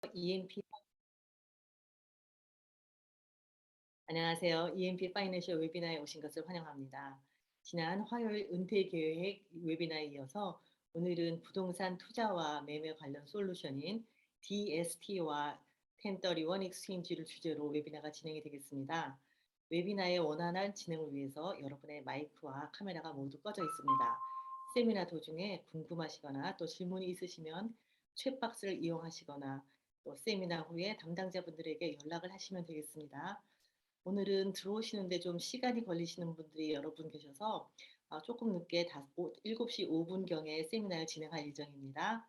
EMP 안녕하세요. EMP 파이낸셜 웨비나에 오신 것을 환영합니다. 지난 화요일 은퇴 계획 웨비나에 이어서 오늘은 부동산 투자와 매매 관련 솔루션인 DST와 1031 익스체인지를 주제로 웨비나가 진행이 되겠습니다. 웨비나의 원활한 진행을 위해서 여러분의 마이크와 카메라가 모두 꺼져 있습니다. 세미나 도중에 궁금하시거나 또 질문이 있으시면 챗박스를 이용하시거나 또 세미나 후에 담당자분들에게 연락을 하시면 되겠습니다. 오늘은 들어오시는데 좀 시간이 걸리시는 분들이 여러 분 계셔서 조금 늦게 7시 5분경에 세미나를 진행할 예정입니다.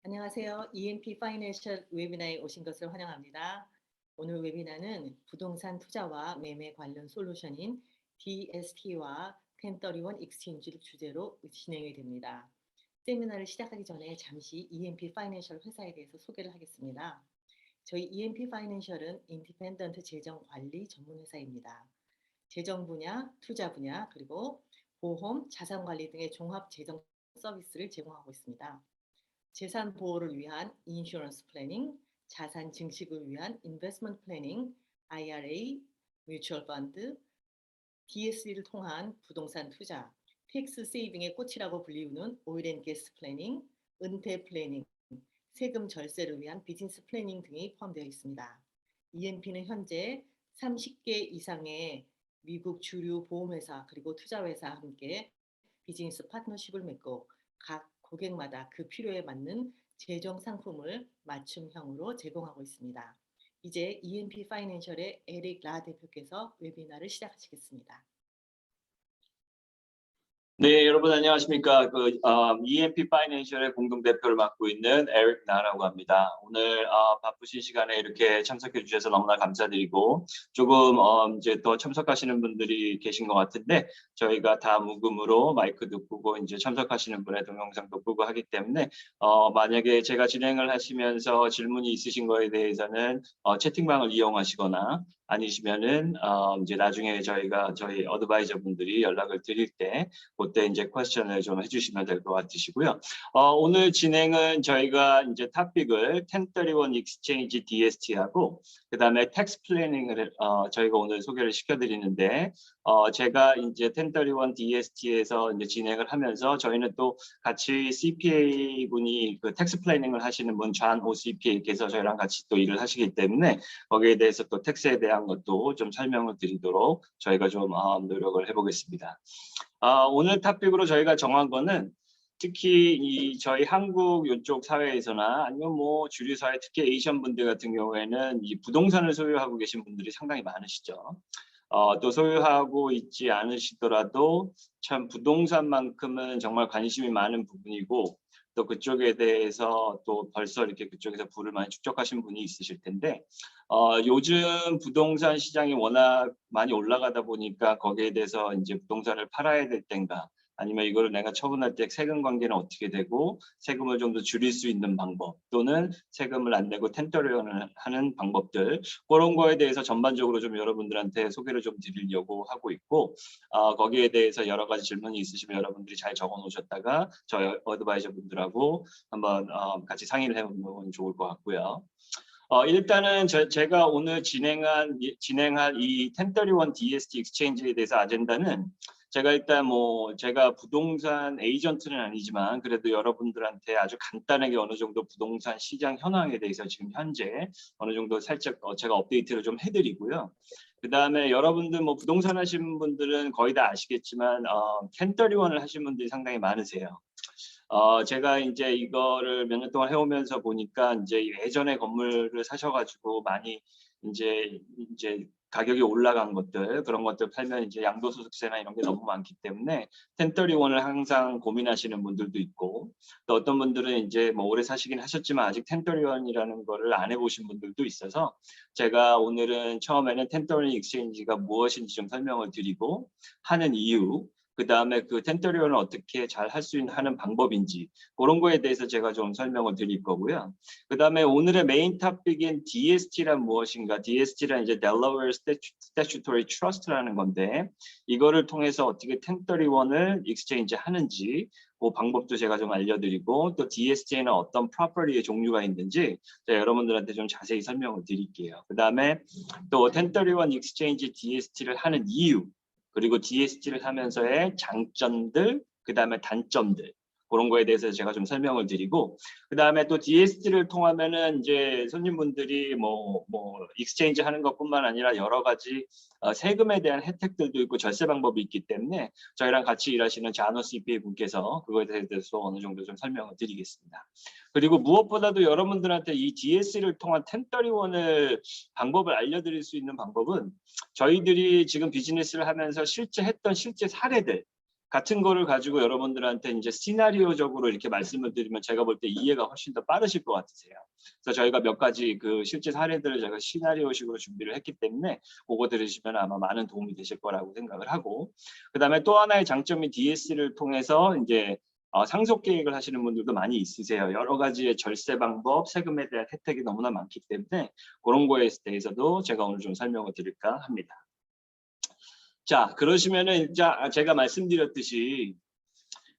안녕하세요. EMP 파이낸셜 웨비나에 오신 것을 환영합니다. 오늘 웨비나는 부동산 투자와 매매 관련 솔루션인 DST와 1031 익스체인지를 주제로 진행이 됩니다. 세미나를 시작하기 전에 잠시 EMP 파이낸셜 회사에 대해서 소개를 하겠습니다. 저희 EMP 파이낸셜은 인디펜던트 재정 관리 전문 회사입니다. 재정 분야, 투자 분야, 그리고 보험, 자산 관리 등의 종합 재정 서비스를 제공하고 있습니다. 재산 보호를 위한 인슈런스 플래닝, 자산 증식을 위한 인베스트먼트 플래닝, IRA, 뮤추얼 펀드, DS를 통한 부동산 투자, 텍스 세이빙의 꽃이라고 불리우는 오일 앤 가스 플래닝, 은퇴 플래닝, 세금 절세를 위한 비즈니스 플래닝 등이 포함되어 있습니다. EMP는 현재 30개 이상의 미국 주류 보험회사 그리고 투자회사와 함께 비즈니스 파트너십을 맺고 각 고객마다 그 필요에 맞는 재정 상품을 맞춤형으로 제공하고 있습니다. 이제 EMP 파이낸셜의 에릭 라 대표께서 웨비나를 시작하시겠습니다. 네, 여러분 안녕하십니까? EMP 파이낸셜의 공동대표를 맡고 있는 에릭 나라고 합니다. 오늘 바쁘신 시간에 이렇게 참석해 주셔서 너무나 감사드리고 조금 이제 더 참석하시는 분들이 계신 것 같은데 저희가 다 무금으로 마이크도 끄고 이제 참석하시는 분의 동영상도 끄고 하기 때문에 만약에 제가 진행을 하시면서 질문이 있으신 거에 대해서는 채팅방을 이용하시거나 아니시면은 이제 나중에 저희 어드바이저 분들이 연락을 드릴 때 그때 이제 퀘스천을 좀 해주시면 될 것 같으시고요. 오늘 진행은 저희가 이제 토픽을 1031 Exchange DST하고 그다음에 텍스 플래닝을 저희가 오늘 소개를 시켜드리는데 제가 이제 1031 DST에서 이제 진행을 하면서 저희는 또 같이 CPA 분이 그 텍스 플래닝을 하시는 분 존 오 CPA께서 저희랑 같이 또 일을 하시기 때문에 거기에 대해서 또 텍스에 대한 것도 좀 설명을 드리도록 저희가 좀 노력을 해보겠습니다. 오늘 토픽으로 저희가 정한 거는 특히 저희 한국 이쪽 사회에서나 아니면 뭐 주류 사회 특히 에이시안 분들 같은 경우에는 이 부동산을 소유하고 계신 분들이 상당히 많으시죠. 또 소유하고 있지 않으시더라도 참 부동산만큼은 정말 관심이 많은 부분이고 또 그쪽에 대해서 또 벌써 이렇게 그쪽에서 부를 많이 축적하신 분이 있으실 텐데 요즘 부동산 시장이 워낙 많이 올라가다 보니까 거기에 대해서 이제 부동산을 팔아야 될 땐가 아니면 이거를 내가 처분할 때 세금 관계는 어떻게 되고 세금을 좀 더 줄일 수 있는 방법 또는 세금을 안 내고 텐더리언을 하는 방법들 그런 거에 대해서 전반적으로 좀 여러분들한테 소개를 좀 드리려고 하고 있고 거기에 대해서 여러 가지 질문이 있으시면 여러분들이 잘 적어 놓으셨다가 저희 어드바이저 분들하고 한번 같이 상의를 해보면 좋을 것 같고요. 일단은 제가 오늘 진행할 이 1031 DST 익스체인지에 대해서 아젠다는 제가 일단 뭐 제가 부동산 에이전트는 아니지만 그래도 여러분들한테 아주 간단하게 어느 정도 부동산 시장 현황에 대해서 지금 현재 어느 정도 살짝 제가 업데이트를 좀 해드리고요. 그 다음에 여러분들 뭐 부동산 하시는 분들은 거의 다 아시겠지만 1031을 하신 분들이 상당히 많으세요. 제가 이제 이거를 몇 년 동안 해오면서 보니까 이제 예전에 건물을 사셔가지고 많이 이제 가격이 올라간 것들 그런 것들 팔면 이제 양도소득세나 이런 게 너무 많기 때문에 1031을 항상 고민하시는 분들도 있고 또 어떤 분들은 이제 뭐 오래 사시긴 하셨지만 아직 1031이라는 거를 안 해보신 분들도 있어서 제가 오늘은 처음에는 1031 익스체인지가 무엇인지 좀 설명을 드리고 하는 이유 그 다음에 그 1031을 어떻게 잘 할 수 있는 하는 방법인지 그런 거에 대해서 제가 좀 설명을 드릴 거고요. 그 다음에 오늘의 메인 토픽인 DST란 무엇인가? DST란 이제 Delaware Statutory Trust라는 건데 이거를 통해서 어떻게 1031을 익스체인지 하는지 그 방법도 제가 좀 알려드리고 또 DST에는 어떤 프로퍼티의 종류가 있는지 제가 여러분들한테 좀 자세히 설명을 드릴게요. 그 다음에 또 1031 익스체인지 DST를 하는 이유 그리고 DST를 하면서의 장점들, 그 다음에 단점들 그런 거에 대해서 제가 좀 설명을 드리고 그 다음에 또 DST를 통하면은 이제 손님분들이 뭐 익스체인지 하는 것뿐만 아니라 여러 가지 세금에 대한 혜택들도 있고 절세 방법이 있기 때문에 저희랑 같이 일하시는 잔호 CPA 분께서 그거에 대해서 어느 정도 좀 설명을 드리겠습니다. 그리고 무엇보다도 여러분들한테 이 DST를 통한 1031을 방법을 알려드릴 수 있는 방법은 저희들이 지금 비즈니스를 하면서 실제 했던 실제 사례들 같은 거를 가지고 여러분들한테 이제 시나리오적으로 이렇게 말씀을 드리면 제가 볼 때 이해가 훨씬 더 빠르실 것 같으세요. 그래서 저희가 몇 가지 그 실제 사례들을 제가 시나리오식으로 준비를 했기 때문에 그거 들으시면 아마 많은 도움이 되실 거라고 생각을 하고, 그다음에 또 하나의 장점이 DS를 통해서 이제 상속 계획을 하시는 분들도 많이 있으세요. 여러 가지의 절세 방법, 세금에 대한 혜택이 너무나 많기 때문에 그런 거에 대해서도 제가 오늘 좀 설명을 드릴까 합니다. 자, 그러시면은 이제 제가 말씀드렸듯이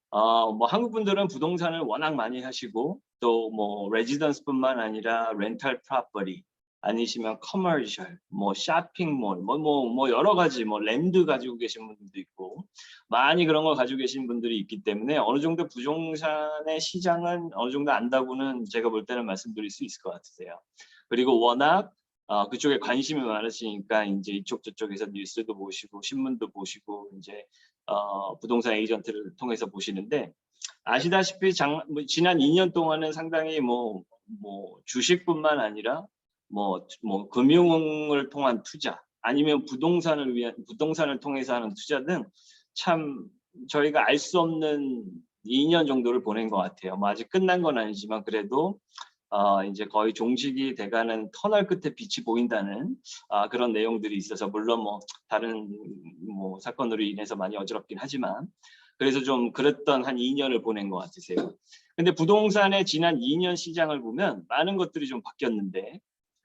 뭐 한국 분들은 부동산을 워낙 많이 하시고 또 뭐 레지던스뿐만 아니라 렌탈 프로퍼티 아니시면 커머셜, 뭐 쇼핑몰, 뭐 여러 가지 뭐 랜드 가지고 계신 분들도 있고 많이 그런 걸 가지고 계신 분들이 있기 때문에 어느 정도 부동산의 시장은 어느 정도 안다고는 제가 볼 때는 말씀드릴 수 있을 것 같으세요. 그리고 워낙 그쪽에 관심이 많으시니까 이제 이쪽 저쪽에서 뉴스도 보시고 신문도 보시고 이제 부동산 에이전트를 통해서 보시는데 아시다시피 지난 2년 동안은 상당히 뭐 주식뿐만 아니라 뭐 금융을 통한 투자 아니면 부동산을 통해서 하는 투자 등 참 저희가 알 수 없는 2년 정도를 보낸 것 같아요. 뭐 아직 끝난 건 아니지만 그래도 이제 거의 종식이 돼가는 터널 끝에 빛이 보인다는 그런 내용들이 있어서 물론 뭐 다른 뭐 사건으로 인해서 많이 어지럽긴 하지만 그래서 좀 그랬던 한 2년을 보낸 것 같으세요. 근데 부동산의 지난 2년 시장을 보면 많은 것들이 좀 바뀌었는데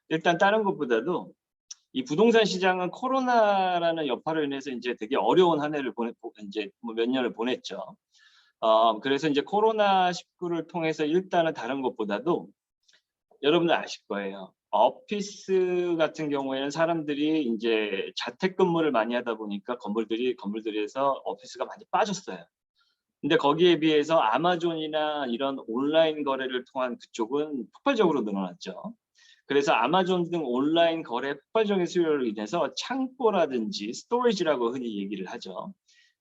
일단 다른 것보다도 이 부동산 시장은 코로나라는 여파로 인해서 이제 되게 어려운 한 해를 이제 몇 년을 보냈죠. 그래서 이제 코로나19를 통해서 일단은 다른 것보다도 여러분들 아실 거예요. 오피스 같은 경우에는 사람들이 이제 자택근무를 많이 하다 보니까 건물들에서 오피스가 많이 빠졌어요. 근데 거기에 비해서 아마존이나 이런 온라인 거래를 통한 그쪽은 폭발적으로 늘어났죠. 그래서 아마존 등 온라인 거래 폭발적인 수요로 인해서 창고라든지 스토리지라고 흔히 얘기를 하죠.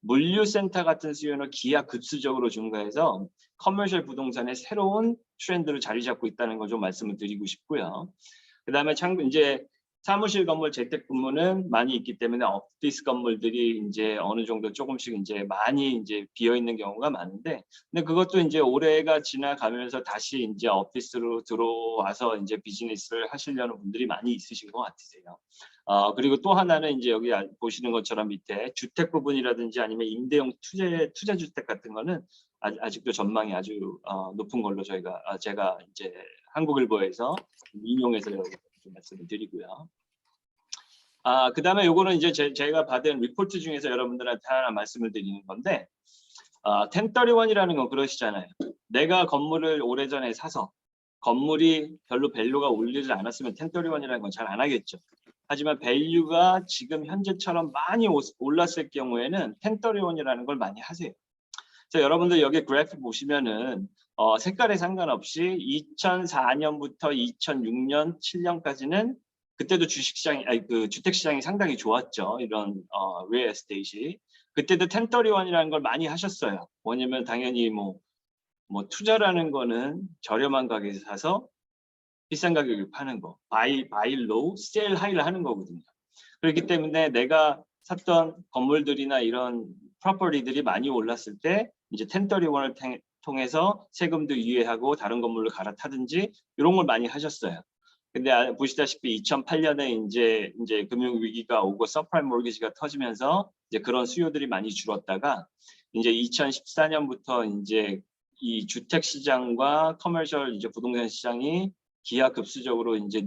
물류센터 같은 수요는 기하급수적으로 증가해서 커머셜 부동산의 새로운 트렌드로 자리 잡고 있다는 걸 좀 말씀을 드리고 싶고요. 그다음에 이제 사무실 건물 재택근무는 많이 있기 때문에 오피스 건물들이 이제 어느 정도 조금씩 이제 많이 이제 비어 있는 경우가 많은데, 근데 그것도 이제 올해가 지나가면서 다시 이제 오피스로 들어와서 이제 비즈니스를 하시려는 분들이 많이 있으신 것 같으세요. 그리고 또 하나는 이제 여기 보시는 것처럼 밑에 주택 부분이라든지 아니면 임대용 투자 주택 같은 거는 아직도 전망이 아주 높은 걸로 제가 이제 한국일보에서 인용해서 좀 말씀을 드리고요. 그다음에 요거는 이제 제가 받은 리포트 중에서 여러분들한테 하나 말씀을 드리는 건데 1031이라는 건 그러시잖아요. 내가 건물을 오래전에 사서 건물이 별로 밸류가 올리지 않았으면 1031이라는 건 잘 안 하겠죠. 하지만 밸류가 지금 현재처럼 많이 올랐을 경우에는 1031이라는 걸 많이 하세요. 그래서 여러분들 여기 그래프 보시면은 색깔에 상관없이 2004년부터 2006년, 7년까지는 그때도 주택 시장이 상당히 좋았죠. 이런 리얼 에스테이트이. 그때도 1031이라는 걸 많이 하셨어요. 뭐냐면 당연히 뭐 투자라는 거는 저렴한 가격에서 사서 비싼 가격에 파는 거. buy low, sell high를 하는 거거든요. 그렇기 때문에 내가 샀던 건물들이나 이런 프로퍼티들이 많이 올랐을 때 이제 1031을 통해서 세금도 유예하고 다른 건물로 갈아타든지 이런 걸 많이 하셨어요. 근데 보시다시피 2008년에 이제 금융 위기가 오고 서프라임 모기지가 터지면서 이제 그런 수요들이 많이 줄었다가 이제 2014년부터 이제 이 주택 시장과 커머셜 이제 부동산 시장이 기하급수적으로 이제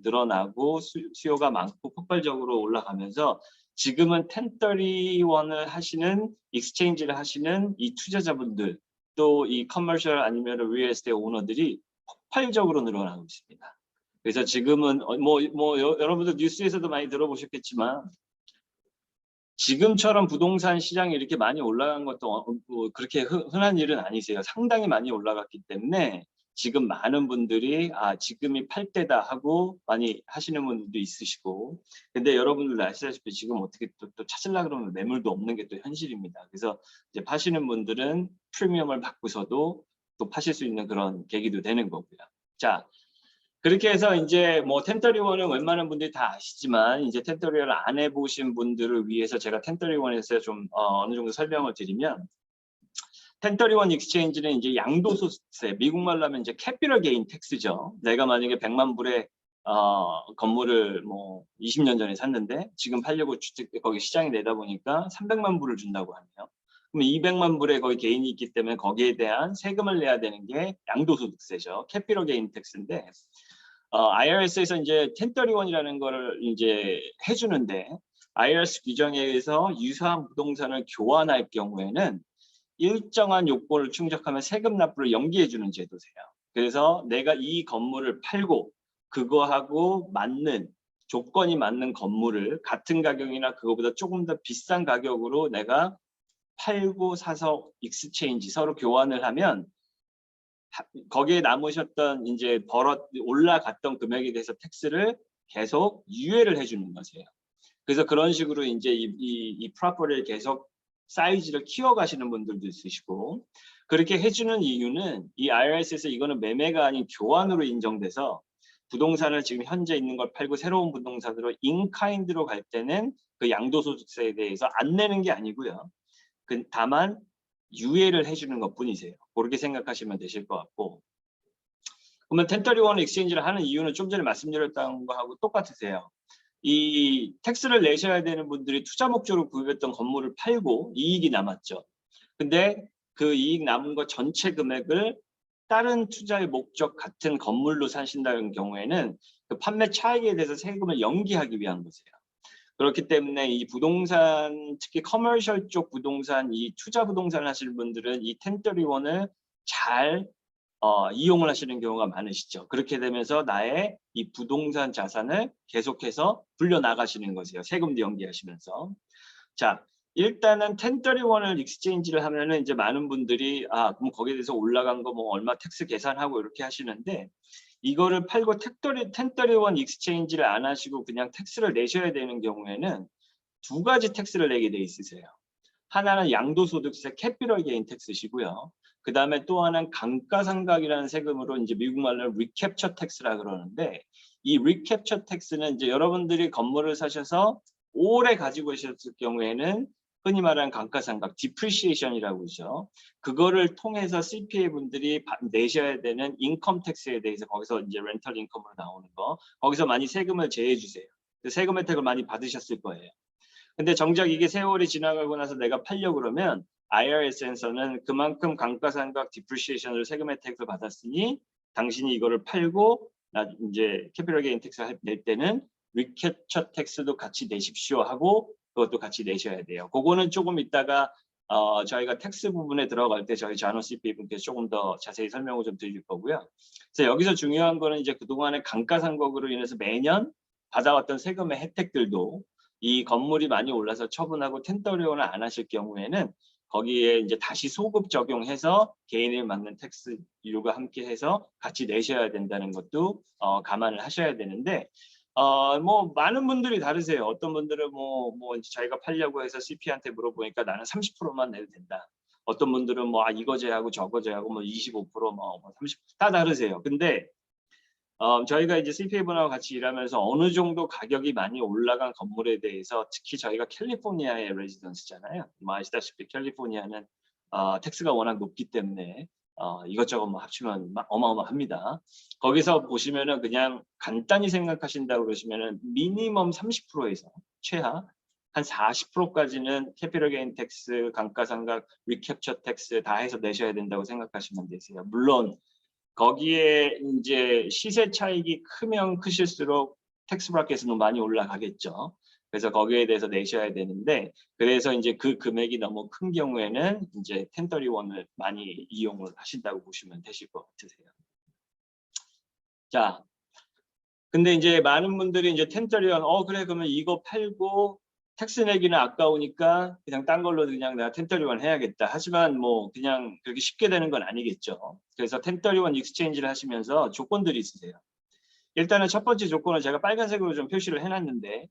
늘어나고 수요가 많고 폭발적으로 올라가면서 지금은 1031을 하시는 익스체인지를 하시는 이 투자자분들 또 이 커머셜 아니면 리얼 에스테이트 오너들이 폭발적으로 늘어나고 있습니다. 그래서 지금은 여러분들 뉴스에서도 많이 들어보셨겠지만 지금처럼 부동산 시장이 이렇게 많이 올라간 것도 그렇게 흔한 일은 아니세요. 상당히 많이 올라갔기 때문에 지금 많은 분들이 지금이 팔 때다 하고 많이 하시는 분들도 있으시고, 근데 여러분들도 아시다시피 지금 어떻게 또 찾으려고 그러면 매물도 없는 게 또 현실입니다. 그래서 이제 파시는 분들은 프리미엄을 받고서도 또 파실 수 있는 그런 계기도 되는 거고요. 자, 그렇게 해서 이제 뭐 1031은 웬만한 분들이 다 아시지만 이제 1031을 안 해보신 분들을 위해서 제가 1031에서 좀 어느 정도 설명을 드리면 1031 익스체인지는 이제 양도소득세, 미국말로 하면 이제 캐피럴 게인 텍스죠. 내가 만약에 100만 불의 건물을 뭐 20년 전에 샀는데 지금 팔려고 거기 시장에 내다 보니까 300만 불을 준다고 하네요. 그럼 200만 불의 거기 개인이 있기 때문에 거기에 대한 세금을 내야 되는 게 양도소득세죠. 캐피럴 게인 텍스인데 IRS에서 이제 1031이라는 거를 이제 해주는데 IRS 규정에 의해서 유사한 부동산을 교환할 경우에는 일정한 요건을 충족하면 세금 납부를 연기해주는 제도세요. 그래서 내가 이 건물을 팔고 그거하고 맞는 조건이 맞는 건물을 같은 가격이나 그거보다 조금 더 비싼 가격으로 내가 팔고 사서 익스체인지 서로 교환을 하면 거기에 남으셨던 이제 올라갔던 금액에 대해서 텍스를 계속 유예를 해주는 거세요. 그래서 그런 식으로 이제 이 프로퍼티를 계속 사이즈를 키워가시는 분들도 있으시고 그렇게 해주는 이유는 이 IRS에서 이거는 매매가 아닌 교환으로 인정돼서 부동산을 지금 현재 있는 걸 팔고 새로운 부동산으로 인카인드로 갈 때는 그 양도소득세에 대해서 안 내는 게 아니고요. 다만 유예를 해주는 것뿐이세요. 그렇게 생각하시면 되실 것 같고 그러면 1031 익스체인지를 하는 이유는 좀 전에 말씀드렸던 거하고 똑같으세요. 이 텍스를 내셔야 되는 분들이 투자 목적으로 구입했던 건물을 팔고 이익이 남았죠. 근데 그 이익 남은 거 전체 금액을 다른 투자의 목적 같은 건물로 사신다는 경우에는 그 판매 차익에 대해서 세금을 연기하기 위한 것이에요. 그렇기 때문에 이 부동산 특히 커머셜 쪽 부동산 이 투자 부동산 하시는 분들은 이 1031을 잘 이용을 하시는 경우가 많으시죠. 그렇게 되면서 나의 이 부동산 자산을 계속해서 불려나가시는 거세요. 세금도 연기하시면서. 자, 일단은 1031을 익스체인지를 하면은 이제 많은 분들이 그럼 거기에 대해서 올라간 거 뭐 얼마 텍스 계산하고 이렇게 하시는데 이거를 팔고 1031 익스체인지를 안 하시고 그냥 텍스를 내셔야 되는 경우에는 두 가지 텍스를 내게 돼 있으세요. 하나는 양도소득세 캐피럴 게인 텍스시고요. 그 다음에 또 하나는 감가상각이라는 세금으로 이제 미국 말로 리캡처 텍스라 그러는데 이 리캡처 텍스는 이제 여러분들이 건물을 사셔서 오래 가지고 계셨을 경우에는 흔히 말하는 감가상각 디프리시에이션이라고 그러죠. 그거를 통해서 CPA 분들이 내셔야 되는 인컴 텍스에 대해서 거기서 이제 렌털 인컴으로 나오는 거 거기서 많이 세금을 제해 주세요. 세금 혜택을 많이 받으셨을 거예요. 근데 정작 이게 세월이 지나가고 나서 내가 팔려고 그러면 IRS에서는 그만큼 감가상각 디프리시에이션으로 세금 혜택을 받았으니 당신이 이거를 팔고 이제 캐피럴 게인 텍스 낼 때는 리캡처 텍스도 같이 내십시오 하고 그것도 같이 내셔야 돼요. 그거는 조금 이따가 저희가 텍스 부분에 들어갈 때 저희 자노 CPA 분께서 조금 더 자세히 설명을 좀 드릴 거고요. 그래서 여기서 중요한 거는 이제 그동안의 감가상각으로 인해서 매년 받아왔던 세금의 혜택들도 이 건물이 많이 올라서 처분하고 1031을 안 하실 경우에는 거기에 이제 다시 소급 적용해서 개인에 맞는 텍스 비율과 함께 해서 같이 내셔야 된다는 것도 감안을 하셔야 되는데 뭐 많은 분들이 다르세요. 어떤 분들은 뭐 자기가 팔려고 해서 CP한테 물어보니까 나는 30%만 내도 된다. 어떤 분들은 뭐 이거 제하고 저거 제하고 뭐 25%, 뭐 30% 다 다르세요. 근데 저희가 이제 CPA분하고 같이 일하면서 어느 정도 가격이 많이 올라간 건물에 대해서 특히 저희가 캘리포니아의 레지던스잖아요. 뭐 아시다시피 캘리포니아는 텍스가 워낙 높기 때문에 이것저것 뭐 합치면 어마어마합니다. 거기서 보시면은 그냥 간단히 생각하신다고 그러시면은 미니멈 30%에서 최하 한 40%까지는 캐피럴 게인 텍스, 감가상각, 리캡처 텍스 다 해서 내셔야 된다고 생각하시면 되세요. 물론 거기에 이제 시세 차익이 크면 크실수록 텍스 브래킷은 많이 올라가겠죠. 그래서 거기에 대해서 내셔야 되는데 그래서 이제 그 금액이 너무 큰 경우에는 이제 1031을 많이 이용을 하신다고 보시면 되실 것 같으세요. 자, 근데 이제 많은 분들이 이제 1031 그래 그러면 이거 팔고 텍스 내기는 아까우니까 그냥 딴 걸로 그냥 내가 1031 해야겠다. 하지만 뭐 그냥 그렇게 쉽게 되는 건 아니겠죠. 그래서 1031 익스체인지를 하시면서 조건들이 있으세요. 일단은 첫 번째 조건은 제가 빨간색으로 좀 표시를 해놨는데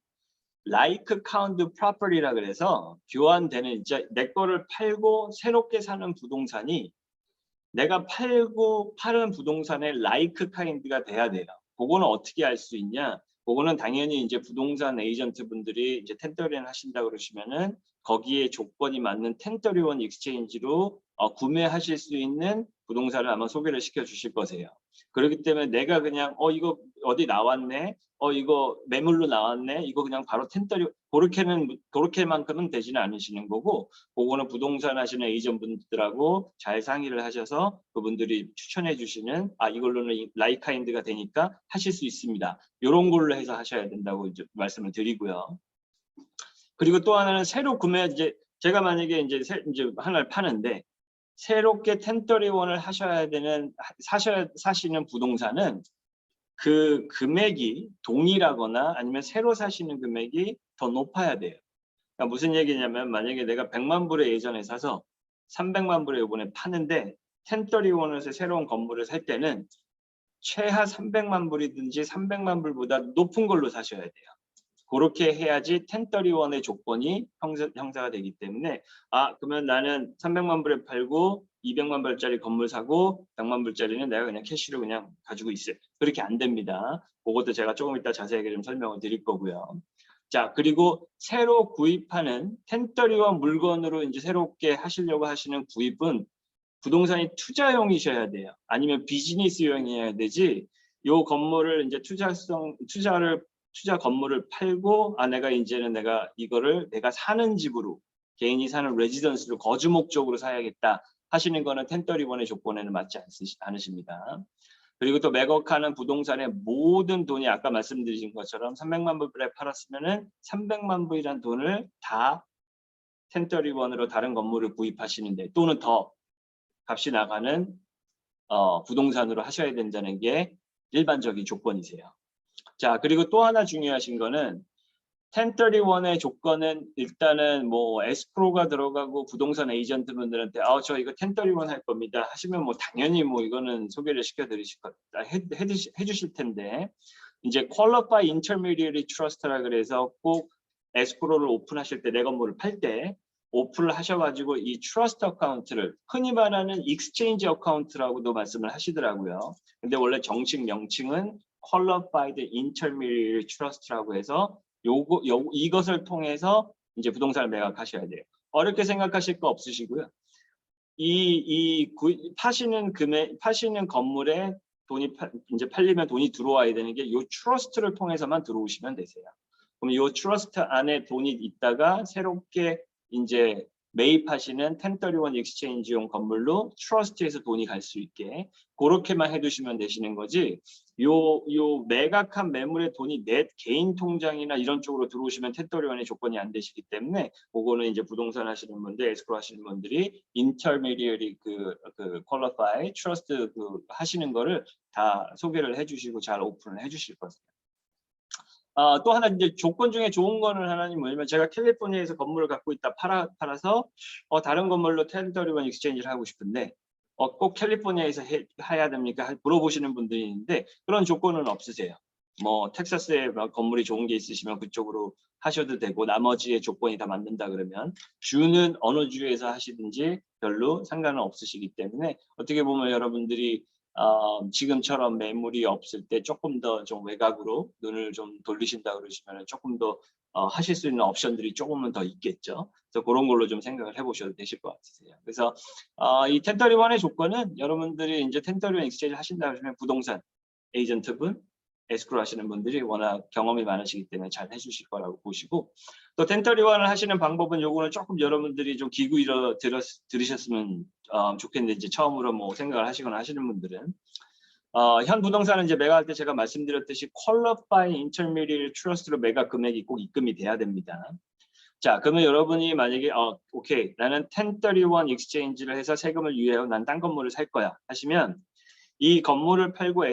like count property라 그래서 교환되는 이제 내 거를 팔고 새롭게 사는 부동산이 내가 팔고 파는 부동산의 like kind가 돼야 돼요. 그거는 어떻게 알 수 있냐? 그거는 당연히 이제 부동산 에이전트 분들이 이제 1031 하신다 그러시면은 거기에 조건이 맞는 1031 익스체인지로 구매하실 수 있는 부동산을 아마 소개를 시켜 주실 거세요. 그렇기 때문에 내가 그냥 이거 어디 나왔네, 이거 매물로 나왔네, 이거 그냥 바로 1031 그렇게만큼은 되지는 않으시는 거고, 그거는 부동산 하시는 에이전트 분들하고 잘 상의를 하셔서 그분들이 추천해 주시는 이걸로는 라이카인드가 되니까 하실 수 있습니다. 이런 걸로 해서 하셔야 된다고 이제 말씀을 드리고요. 그리고 또 하나는 새로 구매, 이제 제가 만약에 이제 하나를 파는데 새롭게 1031을 사시는 부동산은 그 금액이 동일하거나 아니면 새로 사시는 금액이 더 높아야 돼요. 그러니까 무슨 얘기냐면 만약에 내가 100만 불에 예전에 사서 300만 불에 이번에 파는데 1031에서 새로운 건물을 살 때는 최하 300만 불이든지 300만 불보다 높은 걸로 사셔야 돼요. 그렇게 해야지 1031의 조건이 형사가 되기 때문에 그러면 나는 300만 불에 팔고 200만 불짜리 건물 사고 100만 불짜리는 내가 그냥 캐시로 그냥 가지고 있어요. 그렇게 안 됩니다. 그것도 제가 조금 이따 자세하게 좀 설명을 드릴 거고요. 자, 그리고 새로 구입하는 1031 물건으로 이제 새롭게 하시려고 하시는 구입은 부동산이 투자용이셔야 돼요. 아니면 비즈니스용이어야 되지. 요 건물을 이제 투자 건물을 팔고 내가 이제는 이거를 내가 사는 집으로 개인이 사는 레지던스로 거주 목적으로 사야겠다 하시는 거는 1031의 조건에는 맞지 않으십니다. 그리고 또 매각하는 부동산의 모든 돈이 아까 말씀드린 것처럼 300만 불에 팔았으면은 300만 불이란 돈을 다 1031으로 다른 건물을 구입하시는데 또는 더 값이 나가는 부동산으로 하셔야 된다는 게 일반적인 조건이세요. 자, 그리고 또 하나 중요하신 거는 1031의 조건은 일단은 뭐 에스크로가 들어가고 부동산 에이전트 분들한테 저 이거 1031 할 겁니다 하시면 뭐 당연히 뭐 이거는 소개를 해주실 텐데 이제 Qualified Intermediary Trust라 그래서 꼭 에스크로를 오픈하실 때 내 건물을 팔 때 오픈을 하셔가지고 이 트러스트 어카운트를 흔히 말하는 익스체인지 어카운트라고도 말씀을 하시더라고요. 근데 원래 정식 명칭은 Qualified Intermediary Trust라고 해서 이것을 통해서 이제 부동산을 매각하셔야 돼요. 어렵게 생각하실 거 없으시고요. 파시는 건물에 돈이 이제 팔리면 돈이 들어와야 되는 게 이 트러스트를 통해서만 들어오시면 되세요. 그럼 이 트러스트 안에 돈이 있다가 새롭게 이제 매입하시는 1031 익스체인지용 건물로 트러스트에서 돈이 갈 수 있게 그렇게만 해두시면 되시는 거지. 요 매각한 매물의 돈이 내 개인 통장이나 이런 쪽으로 들어오시면 1031의 조건이 안 되시기 때문에 그거는 이제 부동산 하시는 분들, 에스크로 하시는 분들이 인터미디어리 퀄리파이 트러스트 하시는 거를 다 소개를 해주시고 잘 오픈을 해주실 거예요. 또 하나 이제 조건 중에 좋은 거는 하나는 뭐냐면 제가 캘리포니아에서 건물을 갖고 있다 팔아서 다른 건물로 1031 익스체인지를 하고 싶은데 꼭 캘리포니아에서 해야 됩니까? 물어보시는 분들이 있는데 그런 조건은 없으세요. 뭐 텍사스에 건물이 좋은 게 있으시면 그쪽으로 하셔도 되고 나머지의 조건이 다 맞는다 그러면 주는 어느 주에서 하시든지 별로 상관은 없으시기 때문에 어떻게 보면 여러분들이 지금처럼 매물이 없을 때 조금 더 좀 외곽으로 눈을 좀 돌리신다 그러시면 조금 더 하실 수 있는 옵션들이 조금은 더 있겠죠. 그래서 그런 걸로 좀 생각을 해보셔도 되실 것 같으세요. 그래서 이 1031의 조건은 여러분들이 이제 1031 익스체인지 하신다 그러시면 부동산 에이전트분, 에스크로 하시는 분들이 워낙 경험이 많으시기 때문에 잘 해주실 거라고 보시고 또 1031을 하시는 방법은 요거는 조금 여러분들이 좀 기구이로 들으셨으면 좋겠는데 이제 처음으로 뭐 생각을 하시거나 하시는 분들은 현 부동산은 이제 매각할 때 제가 말씀드렸듯이 Qualified Intermediary Trust로 매각 금액이 꼭 입금이 돼야 됩니다. 자, 그러면 여러분이 만약에 오케이 나는 1031 익스체인지를 해서 세금을 유예하고 난 딴 건물을 살 거야 하시면 이 건물을 팔고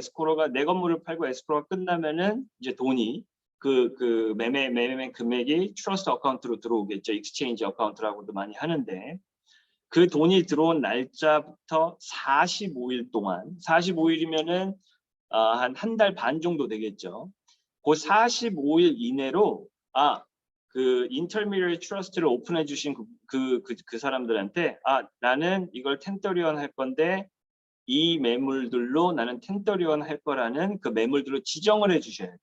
내 건물을 팔고 에스크로가 끝나면은 이제 돈이 그 매매 금액이 트러스트 어카운트로 들어오겠죠. 익스체인지 어카운트라고도 많이 하는데 그 돈이 들어온 날짜부터 45일 동안 45일이면은 한 달 반 정도 되겠죠. 그 45일 이내로 그 인터미디어리 트러스트를 오픈해 주신 그 사람들한테 나는 이걸 1031 할 건데 이 매물들로 나는 1031 할 거라는 그 매물들로 지정을 해주셔야 돼요.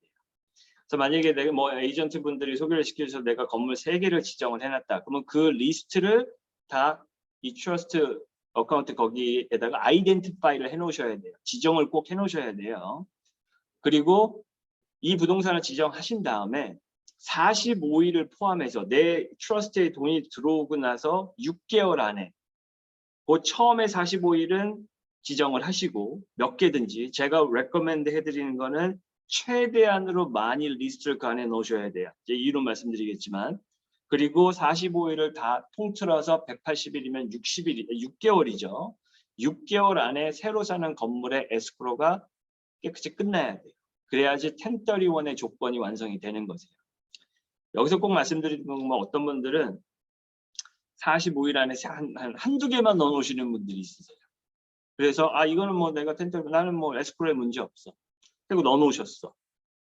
그래서 만약에 내가 뭐 에이전트 분들이 소개를 시켜줘서 내가 건물 3개를 지정을 해놨다. 그러면 그 리스트를 다 이 트러스트 어카운트 거기에다가 아이덴티파이를 해놓으셔야 돼요. 지정을 꼭 해놓으셔야 돼요. 그리고 이 부동산을 지정하신 다음에 45일을 포함해서 내 트러스트에 돈이 들어오고 나서 6개월 안에 그 처음에 45일은 지정을 하시고 몇 개든지 제가 레커멘드 해드리는 거는 최대한으로 많이 리스트를 간에 넣으셔야 돼요. 이제 이론 말씀드리겠지만 그리고 45일을 다 통틀어서 180일이면 60일, 6개월이죠. 6개월 안에 새로 사는 건물의 에스크로가 깨끗이 끝나야 돼요. 그래야지 1031의 조건이 완성이 되는 거세요. 여기서 꼭 말씀드리는 건 어떤 분들은 45일 안에 한두 개만 넣어놓으시는 분들이 있으세요. 그래서 아 이거는 뭐 내가 1031 나는 뭐 에스크로에 문제 없어. 그리고 넣어놓으셨어.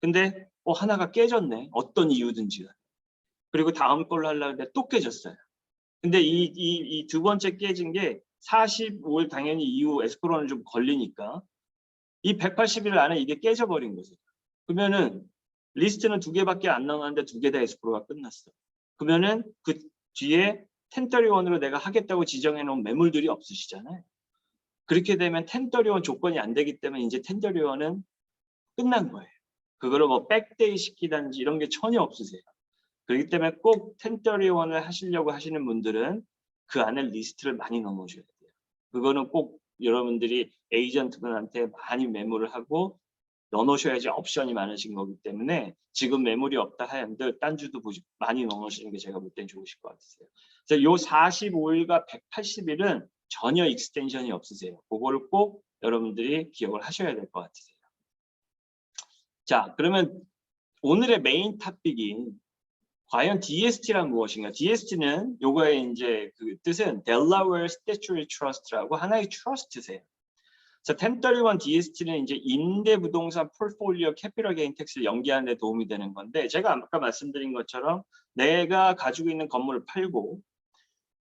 근데 하나가 깨졌네. 어떤 이유든지. 그리고 다음 걸로 하려고 했는데 또 깨졌어요. 근데 이 두 번째 깨진 게 45일 당연히 이후 에스크로는 좀 걸리니까 이 180일 안에 이게 깨져버린 거죠. 그러면은 리스트는 2개밖에 안 남았는데 2개 다 에스크로가 끝났어. 그러면은 그 뒤에 1031으로 내가 하겠다고 지정해 놓은 매물들이 없으시잖아요. 그렇게 되면 1031 조건이 안 되기 때문에 이제 1031은 끝난 거예요. 그거를 뭐 백데이 시키든지 이런 게 전혀 없으세요. 그렇기 때문에 꼭 1031을 하시려고 하시는 분들은 그 안에 리스트를 많이 넣어놓으셔야 돼요. 그거는 꼭 여러분들이 에이전트분한테 많이 메모를 하고 넣어놓으셔야지 옵션이 많으신 거기 때문에 지금 매물이 없다 하는데 딴 주도 많이 넣어놓으시는 게 제가 볼 땐 좋으실 것 같으세요. 그래서 요 45일과 180일은 전혀 익스텐션이 없으세요. 그거를 꼭 여러분들이 기억을 하셔야 될 것 같으세요. 자, 그러면 오늘의 메인 토픽이 과연 DST란 무엇인가? DST는 요거의 이제 그 뜻은 Delaware Statutory Trust라고 하나의 트러스트세요. 자, 1031 DST는 이제 임대부동산 포트폴리오 캐피털 게인 텍스를 연기하는 데 도움이 되는 건데 제가 아까 말씀드린 것처럼 내가 가지고 있는 건물을 팔고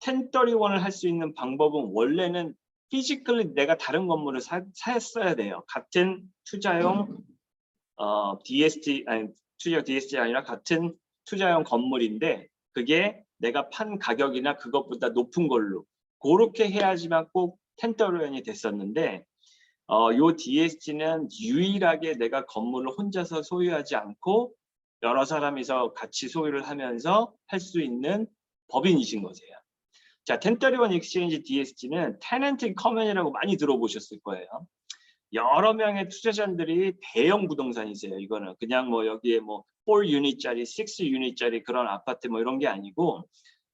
1031을 할 수 있는 방법은 원래는 피지컬리 내가 다른 건물을 샀어야 돼요. 같은 투자용 DST 아니 투자용 DST가 아니라 같은 투자용 건물인데 그게 내가 판 가격이나 그것보다 높은 걸로 그렇게 해야지만 꼭 1031이 됐었는데 요 DST는 유일하게 내가 건물을 혼자서 소유하지 않고 여러 사람이서 같이 소유를 하면서 할 수 있는 법인이신 거세요. 자, 1031 Exchange DST는 Tenant in Common이라고 많이 들어보셨을 거예요. 여러 명의 투자자들이 대형 부동산이세요. 이거는 그냥 뭐 여기에 뭐 4유닛짜리, 6유닛짜리 그런 아파트 뭐 이런 게 아니고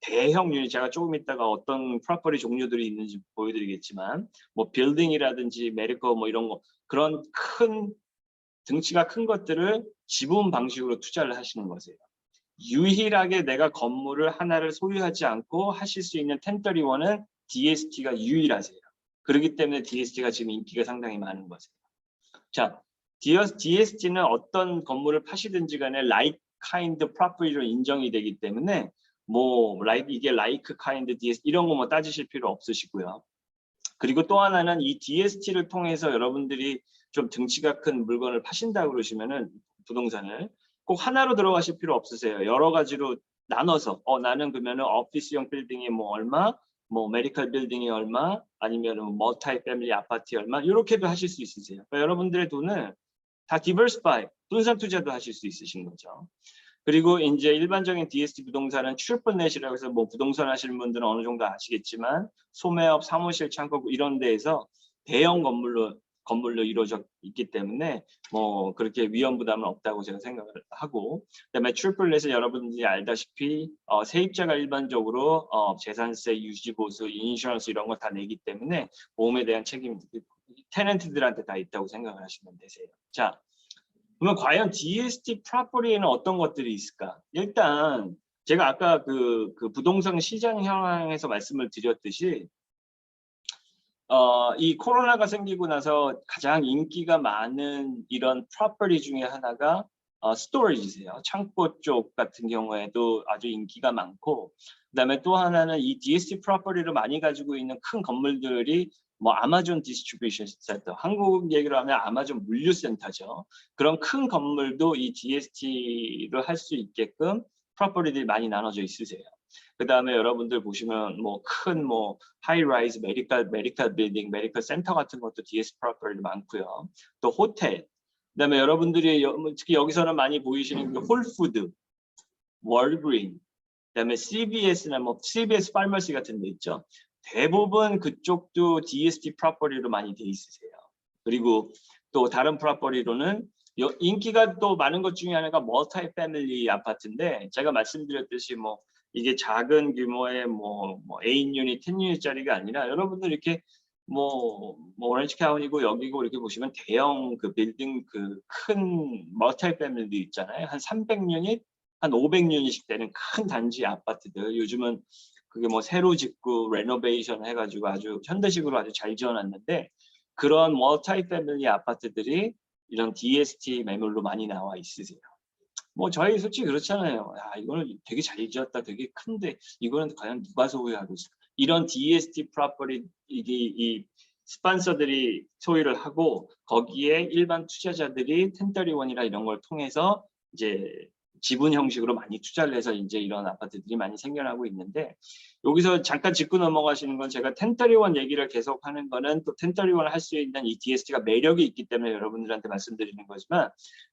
대형 유닛, 제가 조금 있다가 어떤 프로퍼티 종류들이 있는지 보여드리겠지만 뭐 빌딩이라든지 메디컬 뭐 이런 거 그런 큰 등치가 큰 것들을 지분 방식으로 투자를 하시는 거세요. 유일하게 내가 건물을 하나를 소유하지 않고 하실 수 있는 1031은 DST가 유일하세요. 그렇기 때문에 DST가 지금 인기가 상당히 많은 거세요. 자, DST는 어떤 건물을 파시든지 간에 like kind property로 인정이 되기 때문에 뭐 이게 like kind DST 이런 거 뭐 따지실 필요 없으시고요. 그리고 또 하나는 이 DST를 통해서 여러분들이 좀 등치가 큰 물건을 파신다 그러시면은 부동산을 꼭 하나로 들어가실 필요 없으세요. 여러 가지로 나눠서 나는 그러면은 오피스형 빌딩이 뭐 얼마, 뭐 메디컬 빌딩이 얼마, 아니면 멀티 패밀리 아파트 얼마 이렇게도 하실 수 있으세요. 그러니까 여러분들의 돈을 다 디버시파이, 분산 투자도 하실 수 있으신 거죠. 그리고 이제 일반적인 DST 부동산은 트리플넷이라고 해서 뭐 부동산 하시는 분들은 어느 정도 아시겠지만 소매업, 사무실, 창고 이런 데에서 대형 건물로 이루어져 있기 때문에 뭐 그렇게 위험 부담은 없다고 제가 생각을 하고 그다음에 트리플넷은 여러분들이 알다시피 세입자가 일반적으로 재산세, 유지보수, 인슈런스 이런 거 다 내기 때문에 보험에 대한 책임이 테넌트들한테 다 있다고 생각을 하시면 되세요. 자. 그러면 과연 DST 프로퍼티에는 어떤 것들이 있을까? 일단 제가 아까 그 부동산 시장 현황에서 말씀을 드렸듯이 이 코로나가 생기고 나서 가장 인기가 많은 이런 프로퍼티 중에 하나가 스토리지세요. 창고 쪽 같은 경우에도 아주 인기가 많고 그다음에 또 하나는 이 DST 프로퍼티를 많이 가지고 있는 큰 건물들이 뭐 아마존 디스트리뷰션 센터, 한국 얘기로 하면 아마존 물류센터죠. 그런 큰 건물도 이 DST를 할 수 있게끔 프로퍼리들이 많이 나눠져 있으세요. 그 다음에 여러분들 보시면 뭐 큰 뭐 하이라이즈 메디컬 빌딩, 메디컬 센터 같은 것도 DS 프로퍼리 많고요. 또 호텔. 그다음에 여러분들이 특히 여기서는 많이 보이시는 그 홀푸드, 월그린, 그다음에 CVS나 뭐 CVS 파머시 같은 데 있죠. 대부분 그쪽도 DST 프로퍼리로 많이 돼 있으세요. 그리고 또 다른 프로퍼리로는 인기가 또 많은 것 중에 하나가 멀티 패밀리 아파트인데 제가 말씀드렸듯이 뭐 이게 작은 규모의 뭐 8유닛, 10유닛짜리가 아니라 여러분들 이렇게 뭐 오렌지 카운티고 여기고 이렇게 보시면 대형 그 빌딩 그 큰 멀티 패밀리 있잖아요. 한 300유닛, 한 500유닛씩 되는 큰 단지 아파트들. 요즘은 그게 뭐 새로 짓고 레노베이션 해가지고 아주 현대식으로 아주 잘 지어놨는데 그런 멀티 패밀리 아파트들이 이런 DST 매물로 많이 나와 있으세요. 뭐 저희 솔직히 그렇잖아요. 야, 이거는 되게 잘 지었다, 되게 큰데 이거는 과연 누가 소유하고 있어? 이런 DST 프로퍼리 이 스폰서들이 소유를 하고 거기에 일반 투자자들이 1031이나 이런 걸 통해서 이제 지분 형식으로 많이 투자를 해서 이제 이런 아파트들이 많이 생겨나고 있는데 여기서 잠깐 짚고 넘어가시는 건 제가 1031 얘기를 계속 하는 거는 또 1031을 할 수 있는 이 DST가 매력이 있기 때문에 여러분들한테 말씀드리는 거지만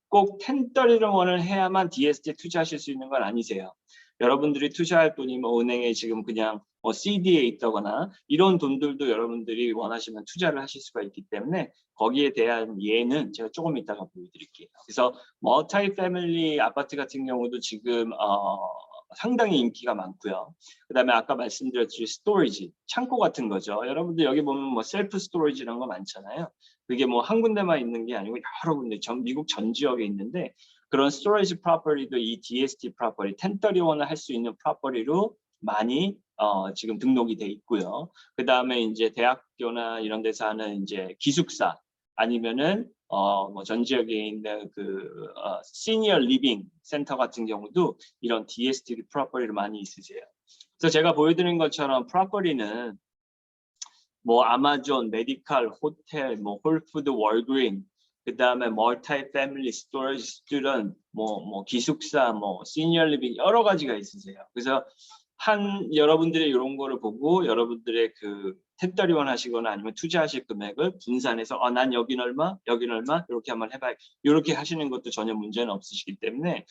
꼭 1031을 해야만 DST에 투자하실 수 있는 건 아니세요. 여러분들이 투자할 돈이 뭐 은행에 지금 그냥 뭐 CD에 있다거나 이런 돈들도 여러분들이 원하시면 투자를 하실 수가 있기 때문에 거기에 대한 예는 제가 조금 이따가 보여드릴게요. 그래서 멀티 패밀리 아파트 같은 경우도 지금 상당히 인기가 많고요. 그다음에 아까 말씀드렸듯이 스토리지, 창고 같은 거죠. 여러분들 여기 보면 뭐 셀프 스토리지 이런 거 많잖아요. 그게 뭐 한 군데만 있는 게 아니고 여러 군데 미국 전 지역에 있는데 그런 스토리지 프로퍼리도 이 DST 프로퍼리 1031을 할 수 있는 프로퍼리로 많이 지금 등록이 돼 있고요. 그 다음에 이제 대학교나 이런 데서 하는 이제 기숙사 아니면은 뭐 전 지역에 있는 그 시니어 리빙 센터 같은 경우도 이런 DST 프로퍼리를 많이 있으세요. 그래서 제가 보여드린 것처럼 프로퍼리는 뭐 아마존, 메디컬, 호텔, 뭐 홀푸드, 월그린, 그 다음에 멀티 패밀리, 스토리지, 스튜던트, 뭐 기숙사, 뭐 시니어 리빙 여러 가지가 있으세요. 그래서 여러분들의 이런 거를 보고 여러분들의 그 1031 하시거나 아니면 투자하실 금액을 분산해서 난 여긴 얼마, 여긴 얼마 이렇게 한번 해봐요. 이렇게 하시는 것도 전혀 문제는 없으시기 때문에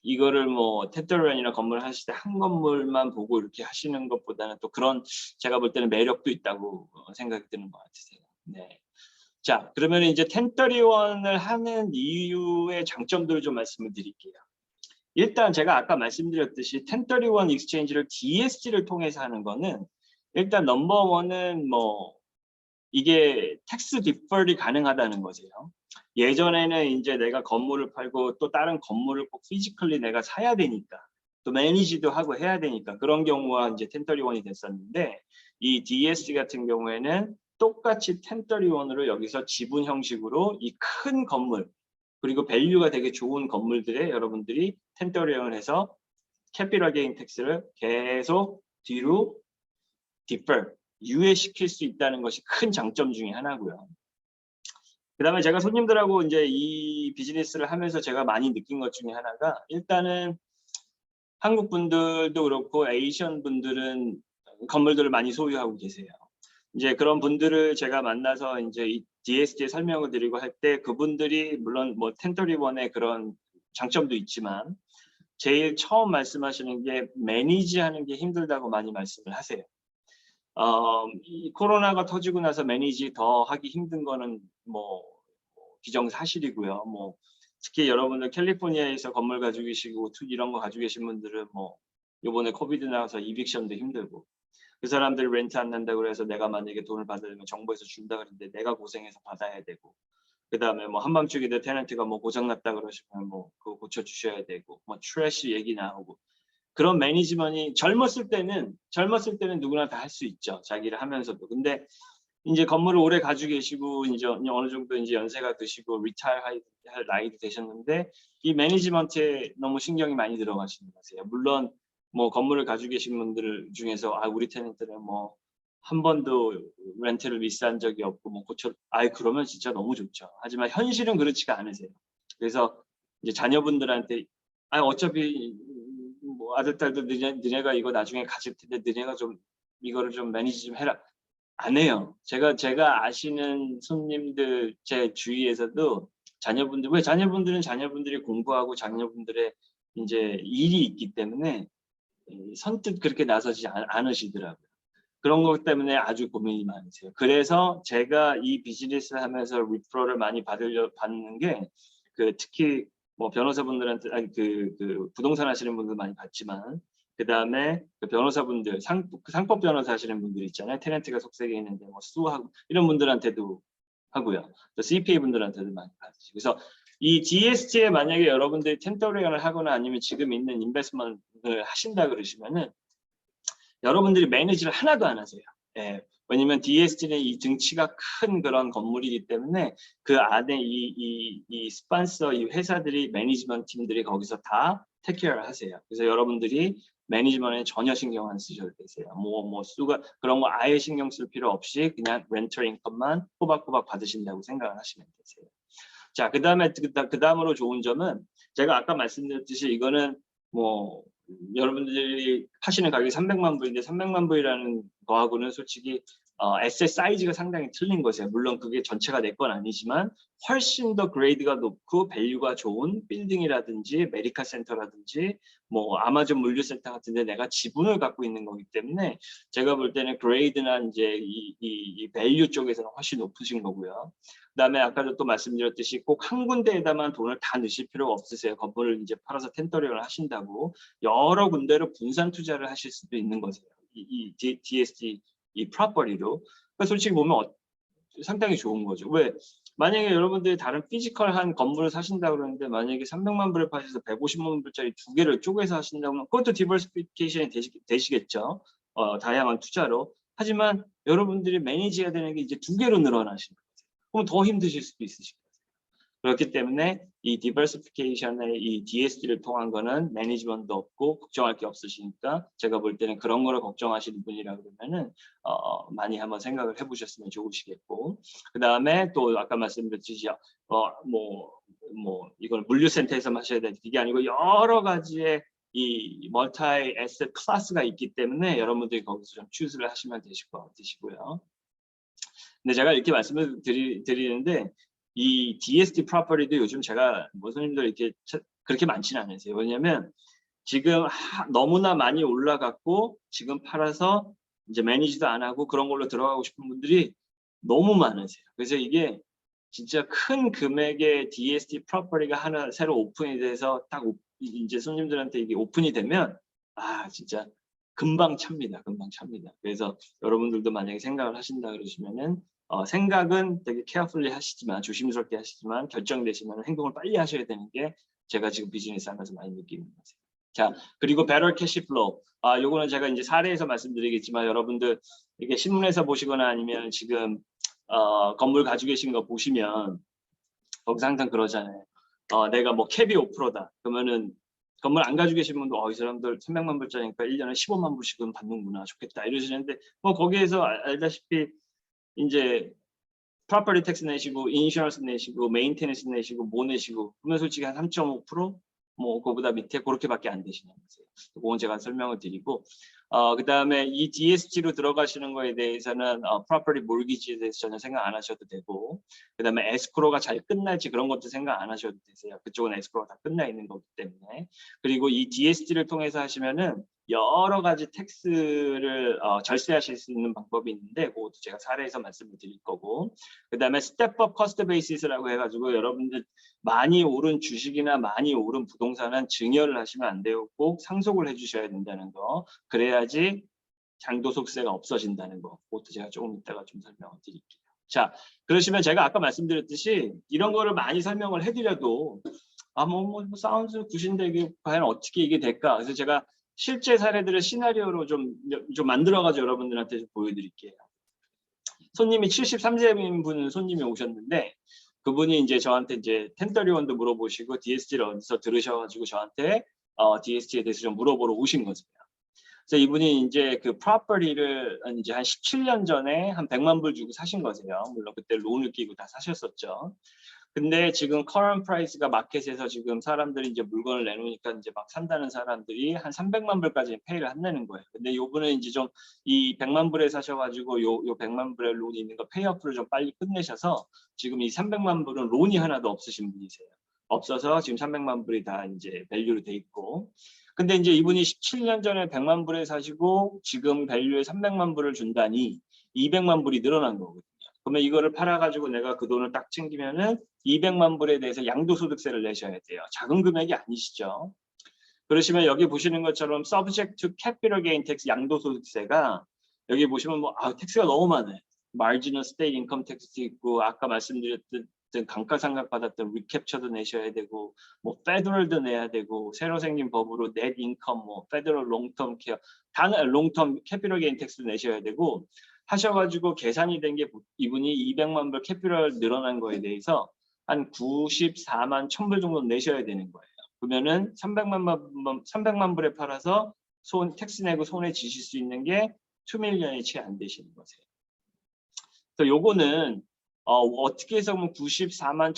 이거를 뭐 1031이나 건물 하실 때 한 건물만 보고 이렇게 하시는 것보다는 또 그런 제가 볼 때는 매력도 있다고 생각이 드는 것 같으세요. 네. 자, 그러면 이제 1031을 하는 이유의 장점들을 좀 말씀을 드릴게요. 일단 제가 아까 말씀드렸듯이 1031 익스체인지를 DST를 통해서 하는 거는 일단 넘버원은 뭐 이게 텍스 디퍼리 가능하다는 거죠. 예전에는 이제 내가 건물을 팔고 또 다른 건물을 꼭 피지컬리 내가 사야 되니까 또 매니지도 하고 해야 되니까 그런 경우가 이제 1031이 됐었는데 이 DST 같은 경우에는 똑같이 1031으로 여기서 지분 형식으로 이 큰 건물 그리고 밸류가 되게 좋은 건물들에 여러분들이 1031을 해서 캐피털 게인 텍스를 계속 뒤로 디퍼 유예시킬 수 있다는 것이 큰 장점 중에 하나고요. 그 다음에 제가 손님들하고 이제 이 비즈니스를 하면서 제가 많이 느낀 것 중에 하나가 일단은 한국 분들도 그렇고 에이시안 분들은 건물들을 많이 소유하고 계세요. 이제 그런 분들을 제가 만나서 이제 이 DST에 설명을 드리고 할 때 그분들이 물론 뭐 1031의 그런 장점도 있지만 제일 처음 말씀하시는 게 매니지하는 게 힘들다고 많이 말씀을 하세요. 이 코로나가 터지고 나서 매니지 더 하기 힘든 거는 뭐 기정사실이고요. 뭐 특히 여러분들 캘리포니아에서 건물 가지고 계시고 이런 거 가지고 계신 분들은 뭐 이번에 코비드 나와서 이빅션도 힘들고 그 사람들 렌트 안 난다고 그래서 내가 만약에 돈을 받으려면 정부에서 준다 그러는데 내가 고생해서 받아야 되고 그 다음에 뭐 한밤중에도 테넌트가 뭐 고장났다 그러시면 뭐 그거 고쳐주셔야 되고 뭐 트래시 얘기 나오고 그런 매니지먼이 젊었을 때는 누구나 다 할 수 있죠. 자기를 하면서도. 근데 이제 건물을 오래 가지고 계시고 이제 어느 정도 이제 연세가 드시고 리타일 할 나이도 되셨는데 이 매니지먼트에 너무 신경이 많이 들어가시는 거세요. 물론 뭐 건물을 가지고 계신 분들 중에서 우리 테넌트는 뭐 한 번도 렌트를 미스한 적이 없고 뭐 그러면 진짜 너무 좋죠. 하지만 현실은 그렇지가 않으세요. 그래서 이제 자녀분들한테 어차피 뭐 아들 딸도 너네가 이거 나중에 가질 텐데 너네가 좀 이거를 좀 매니지 좀 해라. 안 해요. 제가 아시는 손님들 제 주위에서도 자녀분들은 자녀분들이 공부하고 자녀분들의 이제 일이 있기 때문에 선뜻 그렇게 나서지 않으시더라고요. 그런 것 때문에 아주 고민이 많으세요. 그래서 제가 이 비즈니스를 하면서 리퍼럴을 많이 받는 게 특히 뭐 변호사분들한테 부동산 하시는 분들 많이 받지만 그다음에 그 변호사분들 상법 변호사 하시는 분들 있잖아요. 테넌트가 속색에 있는데 뭐 수하고 이런 분들한테도 하고요. 또 CPA 분들한테도 많이 받으시고. 그래서 이 DST에 만약에 여러분들이 텐더리언을 하거나 아니면 지금 있는 인베스트먼트를 하신다 그러시면은 여러분들이 매니지를 하나도 안 하세요. 예. 왜냐면 DST는 이 등치가 큰 그런 건물이기 때문에 그 안에 이 스폰서 이 회사들이 매니지먼트 팀들이 거기서 다 테이크케어를 하세요. 그래서 여러분들이 매니지먼트에 전혀 신경 안 쓰셔도 되세요. 뭐 수가 그런 거 아예 신경 쓸 필요 없이 그냥 렌털 인컴만 꼬박꼬박 받으신다고 생각을 하시면 되세요. 자, 그다음으로 좋은 점은 제가 아까 말씀드렸듯이 이거는 뭐 여러분들이 하시는 가격이 300만 불인데 300만 불이라는 거하고는 솔직히 에셋 사이즈가 상당히 틀린 것이에요. 물론 그게 전체가 내 건 아니지만 훨씬 더 그레이드가 높고 밸류가 좋은 빌딩이라든지 메디카 센터라든지 뭐 아마존 물류센터 같은데 내가 지분을 갖고 있는 거기 때문에 제가 볼 때는 그레이드나 이제 이 밸류 쪽에서는 훨씬 높으신 거고요. 그다음에 아까도 또 말씀드렸듯이 꼭 한 군데에다만 돈을 다 넣으실 필요가 없으세요. 건물을 이제 팔아서 텐더리언을 하신다고 여러 군데로 분산 투자를 하실 수도 있는 거세요. 이 DST 이 프로퍼리로. 그러니까 솔직히 보면 상당히 좋은 거죠. 왜? 만약에 여러분들이 다른 피지컬한 건물을 사신다 그러는데 만약에 300만 불을 파셔서 150만 불짜리 두 개를 쪼개서 하신다면 그것도 디버시피케이션이 되시겠죠. 다양한 투자로. 하지만 여러분들이 매니지해야 되는 게 이제 두 개로 늘어나시는 거예요. 그럼 더 힘드실 수도 있으실 거예요. 그렇기 때문에 이 디버시피케이션의 이 DST를 통한 거는 매니지먼트도 없고 걱정할 게 없으시니까 제가 볼 때는 그런 거를 걱정하시는 분이라 그러면은 많이 한번 생각을 해보셨으면 좋으시겠고 그 다음에 또 아까 말씀드렸듯이 뭐 이걸 물류센터에서 하셔야 되는 이게 아니고 여러 가지의 이 멀티 에셋 클래스가 있기 때문에 여러분들이 거기서 좀 추스를 하시면 되실 것 같으시고요. 근데 제가 이렇게 말씀을 드리는데 이 DST 프로퍼리도 요즘 제가 뭐 손님들 이렇게 그렇게 많지는 않으세요. 왜냐면 지금 너무나 많이 올라갔고 지금 팔아서 이제 매니지도 안 하고 그런 걸로 들어가고 싶은 분들이 너무 많으세요. 그래서 이게 진짜 큰 금액의 DST 프로퍼리가 하나 새로 오픈이 돼서 딱 이제 손님들한테 이게 오픈이 되면 진짜 금방 찹니다. 금방 찹니다. 그래서 여러분들도 만약에 생각을 하신다 그러시면은 생각은 되게 케어풀리 하시지만 조심스럽게 하시지만 결정되시면 행동을 빨리 하셔야 되는 게 제가 지금 비즈니스 하면서 많이 느끼는 거예요. 자, 그리고 better cash flow. 요거는 제가 이제 사례에서 말씀드리겠지만 여러분들 이게 신문에서 보시거나 아니면 지금 건물 가지고 계신 거 보시면 거기서 항상 그러잖아요. 내가 뭐 캡이 5%다. 그러면은 건물 안 가지고 계신 분도 이 사람들 300만 불짜리니까 1년에 15만 불씩은 받는구나. 좋겠다. 이러시는데 뭐 거기에서 알다시피 이제 프로퍼티 텍스 내시고 인슈런스 내시고 메인테넌스 내시고 뭐 내시고 그러면 솔직히 한 3.5% 뭐 그거보다 밑에 그렇게밖에 안 되시는 거예요. 그건 제가 설명을 드리고 그다음에 이 DST로 들어가시는 거에 대해서는 프로퍼티 몰기지에 대해서 전혀 생각 안 하셔도 되고 그다음에 에스크로가 잘 끝날지 그런 것도 생각 안 하셔도 되세요. 그쪽은 에스크로가 다 끝나 있는 거기 때문에 그리고 이 DST를 통해서 하시면은 여러 가지 텍스를 절세하실 수 있는 방법이 있는데 그것도 제가 사례에서 말씀을 드릴 거고 그다음에 스텝업 커스트 베이시스라고 해가지고 여러분들 많이 오른 주식이나 많이 오른 부동산은 증여를 하시면 안 돼요. 꼭 상속을 해주셔야 된다는 거. 그래야지 장도소득세가 없어진다는 거. 그것도 제가 조금 이따가 좀 설명을 드릴게요. 자, 그러시면 제가 아까 말씀드렸듯이 이런 거를 많이 설명을 해드려도 사운드 굿인데 이게 과연 어떻게 이게 될까? 그래서 제가 실제 사례들을 시나리오로 좀 만들어가지고 여러분들한테 좀 보여드릴게요. 손님이 73세인 분 손님이 오셨는데 그분이 이제 저한테 이제 텐더리원도 물어보시고 DST를 어디서 들으셔가지고 저한테 DST에 대해서 좀 물어보러 오신 거죠. 그래서 이분이 이제 그 프로퍼티를 이제 한 17년 전에 한 100만 불 주고 사신 거세요. 물론 그때 론을 끼고 다 사셨었죠. 근데 지금 커런 프라이스가 마켓에서 지금 사람들이 이제 물건을 내놓으니까 이제 막 산다는 사람들이 한 300만 불까지 페이를 한다는 거예요. 근데 요분은 이제 좀 이 100만 불에 사셔가지고 요 100만 불의 론이 있는 거 페이어프를 좀 빨리 끝내셔서 지금 이 300만 불은 론이 하나도 없으신 분이세요. 없어서 지금 300만 불이 다 이제 밸류로 돼 있고. 근데 이제 이분이 17년 전에 100만 불에 사시고 지금 밸류에 300만 불을 준다니 200만 불이 늘어난 거거든요. 그러면 이거를 팔아가지고 내가 그 돈을 딱 챙기면은 200만 불에 대해서 양도소득세를 내셔야 돼요. 작은 금액이 아니시죠. 그러시면 여기 보시는 것처럼 subject to capital gain tax 양도소득세가 여기 보시면 뭐 텍스가 너무 많아요. marginal state income tax도 있고 아까 말씀드렸던 감가상각 받았던 리캡처도 내셔야 되고 뭐 페더럴도 내야 되고 새로 생긴 법으로 net income 뭐 페더럴 롱텀 케어 롱텀 캐피럴 게인 텍스도 내셔야 되고 하셔가지고 계산이 된 게 이분이 200만 불 캐피럴 늘어난 거에 대해서 한 94만 1,000불 정도 내셔야 되는 거예요. 그러면은 300만 불에 팔아서 텍스 내고 손에 쥐실 수 있는 게 2밀리언이 채 안 되시는 거세요. 그래서 요거는 어떻게 해서 보면 94만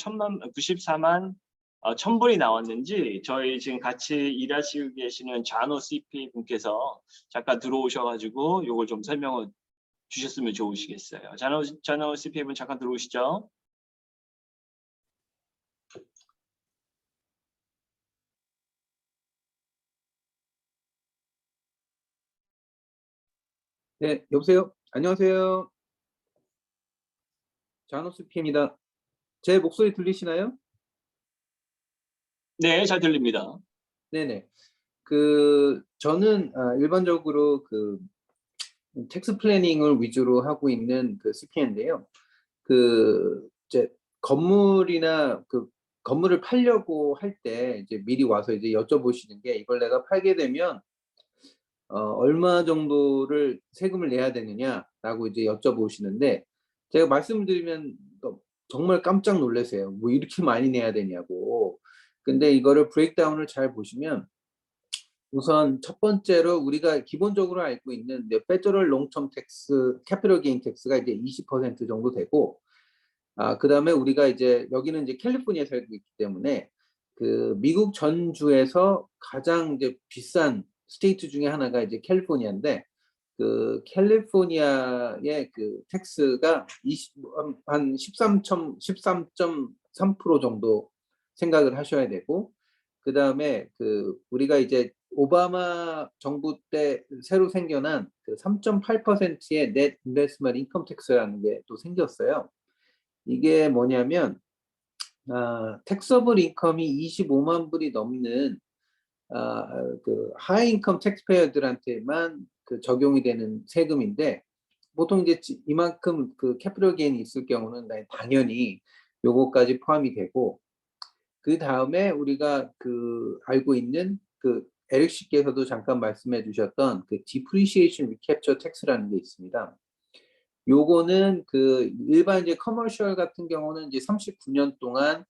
1,000불이 나왔는지 저희 지금 같이 일하시고 계시는 자노 CPA 분께서 잠깐 들어오셔가지고 요걸 좀 설명을 주셨으면 좋으시겠어요. 자노 CPA 분 잠깐 들어오시죠. 네, 여보세요? 안녕하세요. 자노스 PM입니다. 제 목소리 들리시나요? 네, 잘 들립니다. 네네. 저는 일반적으로 텍스 플래닝을 위주로 하고 있는 CPA인데요. 이제 건물이나 건물을 팔려고 할 때 이제 미리 와서 이제 여쭤보시는 게 이걸 내가 팔게 되면 얼마 정도를 세금을 내야 되느냐라고 이제 여쭤보시는데 제가 말씀을 드리면 정말 깜짝 놀라세요. 뭐 이렇게 많이 내야 되냐고. 근데 이거를 브레이크다운을 잘 보시면 우선 첫 번째로 우리가 기본적으로 알고 있는 페더럴 롱텀 텍스, 캐피털 게인 텍스가 이제 20% 정도 되고 그다음에 우리가 이제 여기는 이제 캘리포니아에 살고 있기 때문에 미국 전 주에서 가장 이제 비싼 스테이트 중에 하나가 이제 캘리포니아인데 캘리포니아의 텍스가 한 13.3% 정도 생각을 하셔야 되고 그다음에 우리가 이제 오바마 정부 때 새로 생겨난 3.8%의 넷 인베스트먼트 인컴 텍스라는 게 또 생겼어요. 이게 뭐냐면 텍서블 인컴이 25만 불이 넘는 하이 인컴 텍스페어들한테만 적용이 되는 세금인데 보통 이제 이만큼 캐피털 게인이 있을 경우는 당연히 요거까지 포함이 되고 그 다음에 우리가 알고 있는 에릭 씨께서도 잠깐 말씀해 주셨던 디프리시에이션 리캡처 텍스라는 게 있습니다. 요거는 일반 이제 커머셜 같은 경우는 이제 39년 동안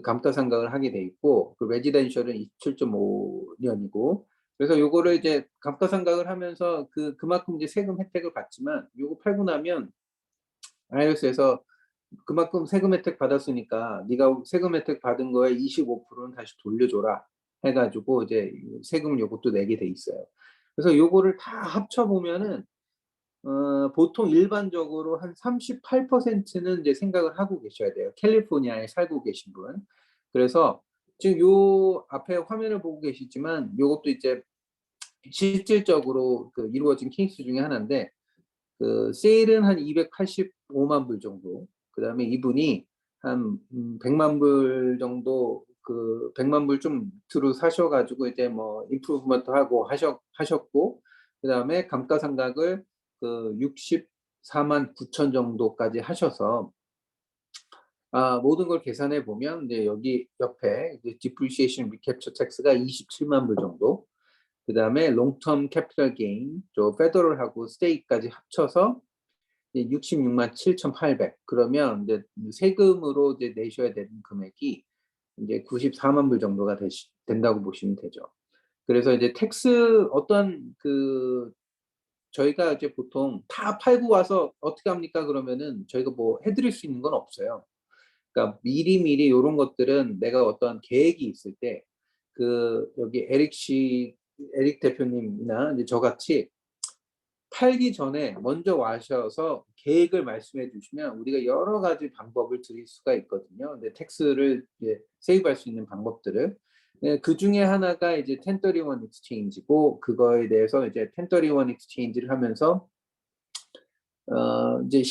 감가상각을 하게 돼 있고 레지던셜은 27.5년이고 그래서 요거를 이제 감가상각을 하면서 그만큼 이제 세금 혜택을 받지만 요거 팔고 나면 IRS에서 그만큼 세금 혜택 받았으니까 네가 세금 혜택 받은 거에 25%는 다시 돌려줘라 해가지고 이제 세금을 요것도 내게 돼 있어요. 그래서 요거를 다 합쳐 보면은 보통 일반적으로 한 38%는 이제 생각을 하고 계셔야 돼요. 캘리포니아에 살고 계신 분. 그래서 지금 요 앞에 화면을 보고 계시지만 요것도 이제 실질적으로 이루어진 케이스 중에 하나인데 세일은 한 285만 불 정도. 그다음에 이분이 한 100만 불 정도 100만 불 좀 밑으로 사셔가지고 이제 뭐 임프루브먼트 하고 하셨고 그다음에 감가상각을 64만 9천 정도까지 하셔서 모든 걸 계산해 보면 이제 여기 옆에 디프리시에이션 리캡처 텍스가 27만 불 정도 그다음에 롱텀 캐피털 게인 저 페더럴하고 스테이트까지 합쳐서 66만 7,800 그러면 이제 세금으로 이제 내셔야 되는 금액이 이제 94만 불 정도가 된다고 보시면 되죠. 그래서 이제 텍스 어떤 그 저희가 이제 보통 다 팔고 와서 어떻게 합니까? 그러면은 저희가 뭐 해드릴 수 있는 건 없어요. 그러니까 미리미리 이런 것들은 내가 어떤 계획이 있을 때 그 여기 에릭 대표님이나 이제 저같이 팔기 전에 먼저 와셔서 계획을 말씀해 주시면 우리가 여러 가지 방법을 드릴 수가 있거든요. 근데 텍스를 이제 세이브할 수 있는 방법들을. 네, 그 중에 하나가 이제 1031 exchange고 그거에 대해서 이제 1031 exchange를 하면서 이제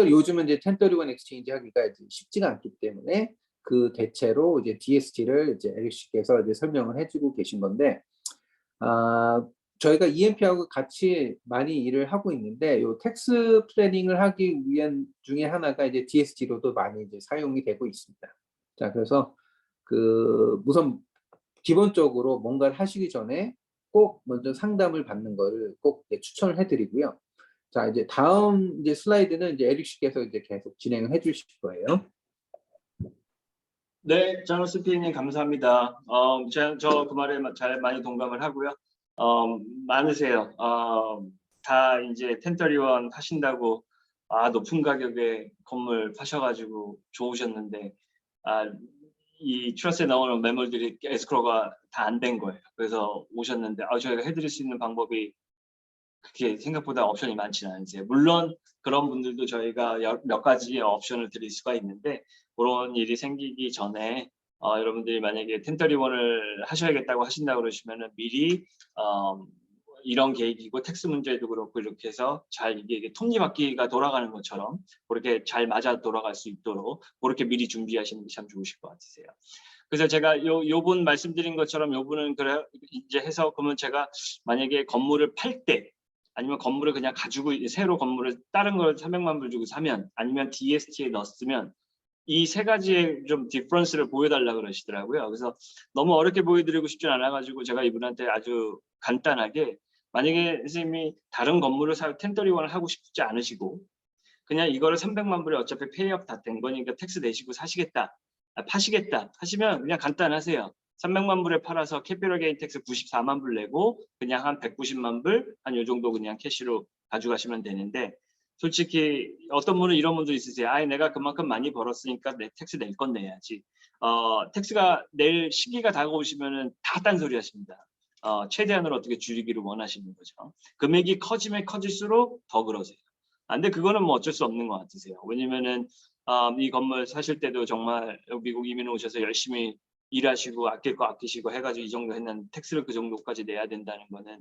요즘은 이제 1031 exchange 하기가 이제 쉽지가 않기 때문에 그 대체로 이제 DST를 이제 에릭 씨께서 이제 설명을 해주고 계신 건데, 저희가 EMP하고 같이 많이 일을 하고 있는데, 요 텍스 플래닝을 하기 위한 중에 하나가 이제 DST로도 많이 이제 사용이 되고 있습니다. 자, 그래서 그 우선 기본적으로 뭔가를 하시기 전에 꼭 먼저 상담을 받는 거를 꼭 추천을 해드리고요. 자, 이제 다음 이제 슬라이드는 이제 에릭 씨께서 이제 계속 진행을 해주실 거예요. 네, 장로스 PD님 감사합니다. 저 그 말에 잘 많이 동감을 하고요. 많으세요. 다 이제 1031 하신다고 높은 가격에 건물 파셔가지고 좋으셨는데 이 트러스에 나오는 매물들이 에스크로가 다 안 된 거예요. 그래서 오셨는데 저희가 해드릴 수 있는 방법이 그렇게 생각보다 옵션이 많지는 않으세요. 물론 그런 분들도 저희가 몇 가지 옵션을 드릴 수가 있는데 그런 일이 생기기 전에 여러분들이 만약에 1031을 하셔야겠다고 하신다고 그러시면은 미리 이런 계획이고 텍스 문제도 그렇고 이렇게 해서 잘 이게 톱니바퀴가 돌아가는 것처럼 그렇게 잘 맞아 돌아갈 수 있도록 그렇게 미리 준비하시는 게 참 좋으실 것 같으세요. 그래서 제가 요분 말씀드린 것처럼 요분은 그래 이제 해서 그러면 제가 만약에 건물을 팔 때 아니면 건물을 그냥 가지고 새로 건물을 다른 걸 300만 불 주고 사면 아니면 DST에 넣었으면 이 세 가지의 좀 디퍼런스를 보여달라 그러시더라고요. 그래서 너무 어렵게 보여드리고 싶진 않아가지고 제가 이분한테 아주 간단하게 만약에 선생님이 다른 건물을 1031을 하고 싶지 않으시고 그냥 이거를 300만 불에 어차피 페이업 다 된 거니까 텍스 내시고 사시겠다, 파시겠다 하시면 그냥 간단하세요. 300만 불에 팔아서 캐피럴 게인 텍스 94만 불 내고 그냥 한 190만 불, 한 요 정도 그냥 캐시로 가져가시면 되는데 솔직히 어떤 분은 이런 분도 있으세요. 내가 그만큼 많이 벌었으니까 내 텍스 낼 건 내야지. 텍스가 낼 시기가 다가오시면은 다 딴소리 하십니다. 최대한으로 어떻게 줄이기를 원하시는 거죠. 금액이 커지면 커질수록 더 그러세요. 근데 그거는 뭐 어쩔 수 없는 것 같으세요. 왜냐면은 이 건물 사실 때도 정말 미국 이민 오셔서 열심히 일하시고 아낄 거 아끼시고 해가지고 이 정도 했는데 텍스를 그 정도까지 내야 된다는 거는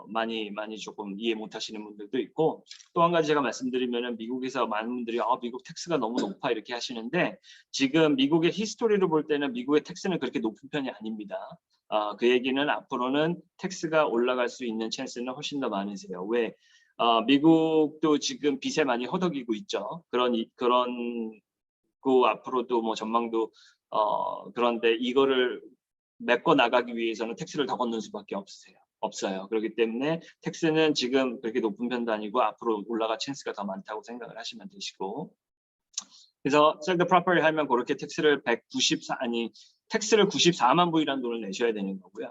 많이 조금 이해 못 하시는 분들도 있고 또 한 가지 제가 말씀드리면은 미국에서 많은 분들이 미국 텍스가 너무 높아 이렇게 하시는데 지금 미국의 히스토리를 볼 때는 미국의 텍스는 그렇게 높은 편이 아닙니다. 그 얘기는 앞으로는 텍스가 올라갈 수 있는 찬스는 훨씬 더 많으세요. 왜? 미국도 지금 빚에 많이 허덕이고 있죠. 그런 그 앞으로도 뭐 전망도 그런데 이거를 메꿔 나가기 위해서는 텍스를 더 걷는 수밖에 없어요. 그렇기 때문에 텍스는 지금 그렇게 높은 편도 아니고 앞으로 올라갈 찬스가 더 많다고 생각을 하시면 되시고 그래서 셀드 프로퍼리 하면 그렇게 텍스를 94만 불이라는 돈을 내셔야 되는 거고요.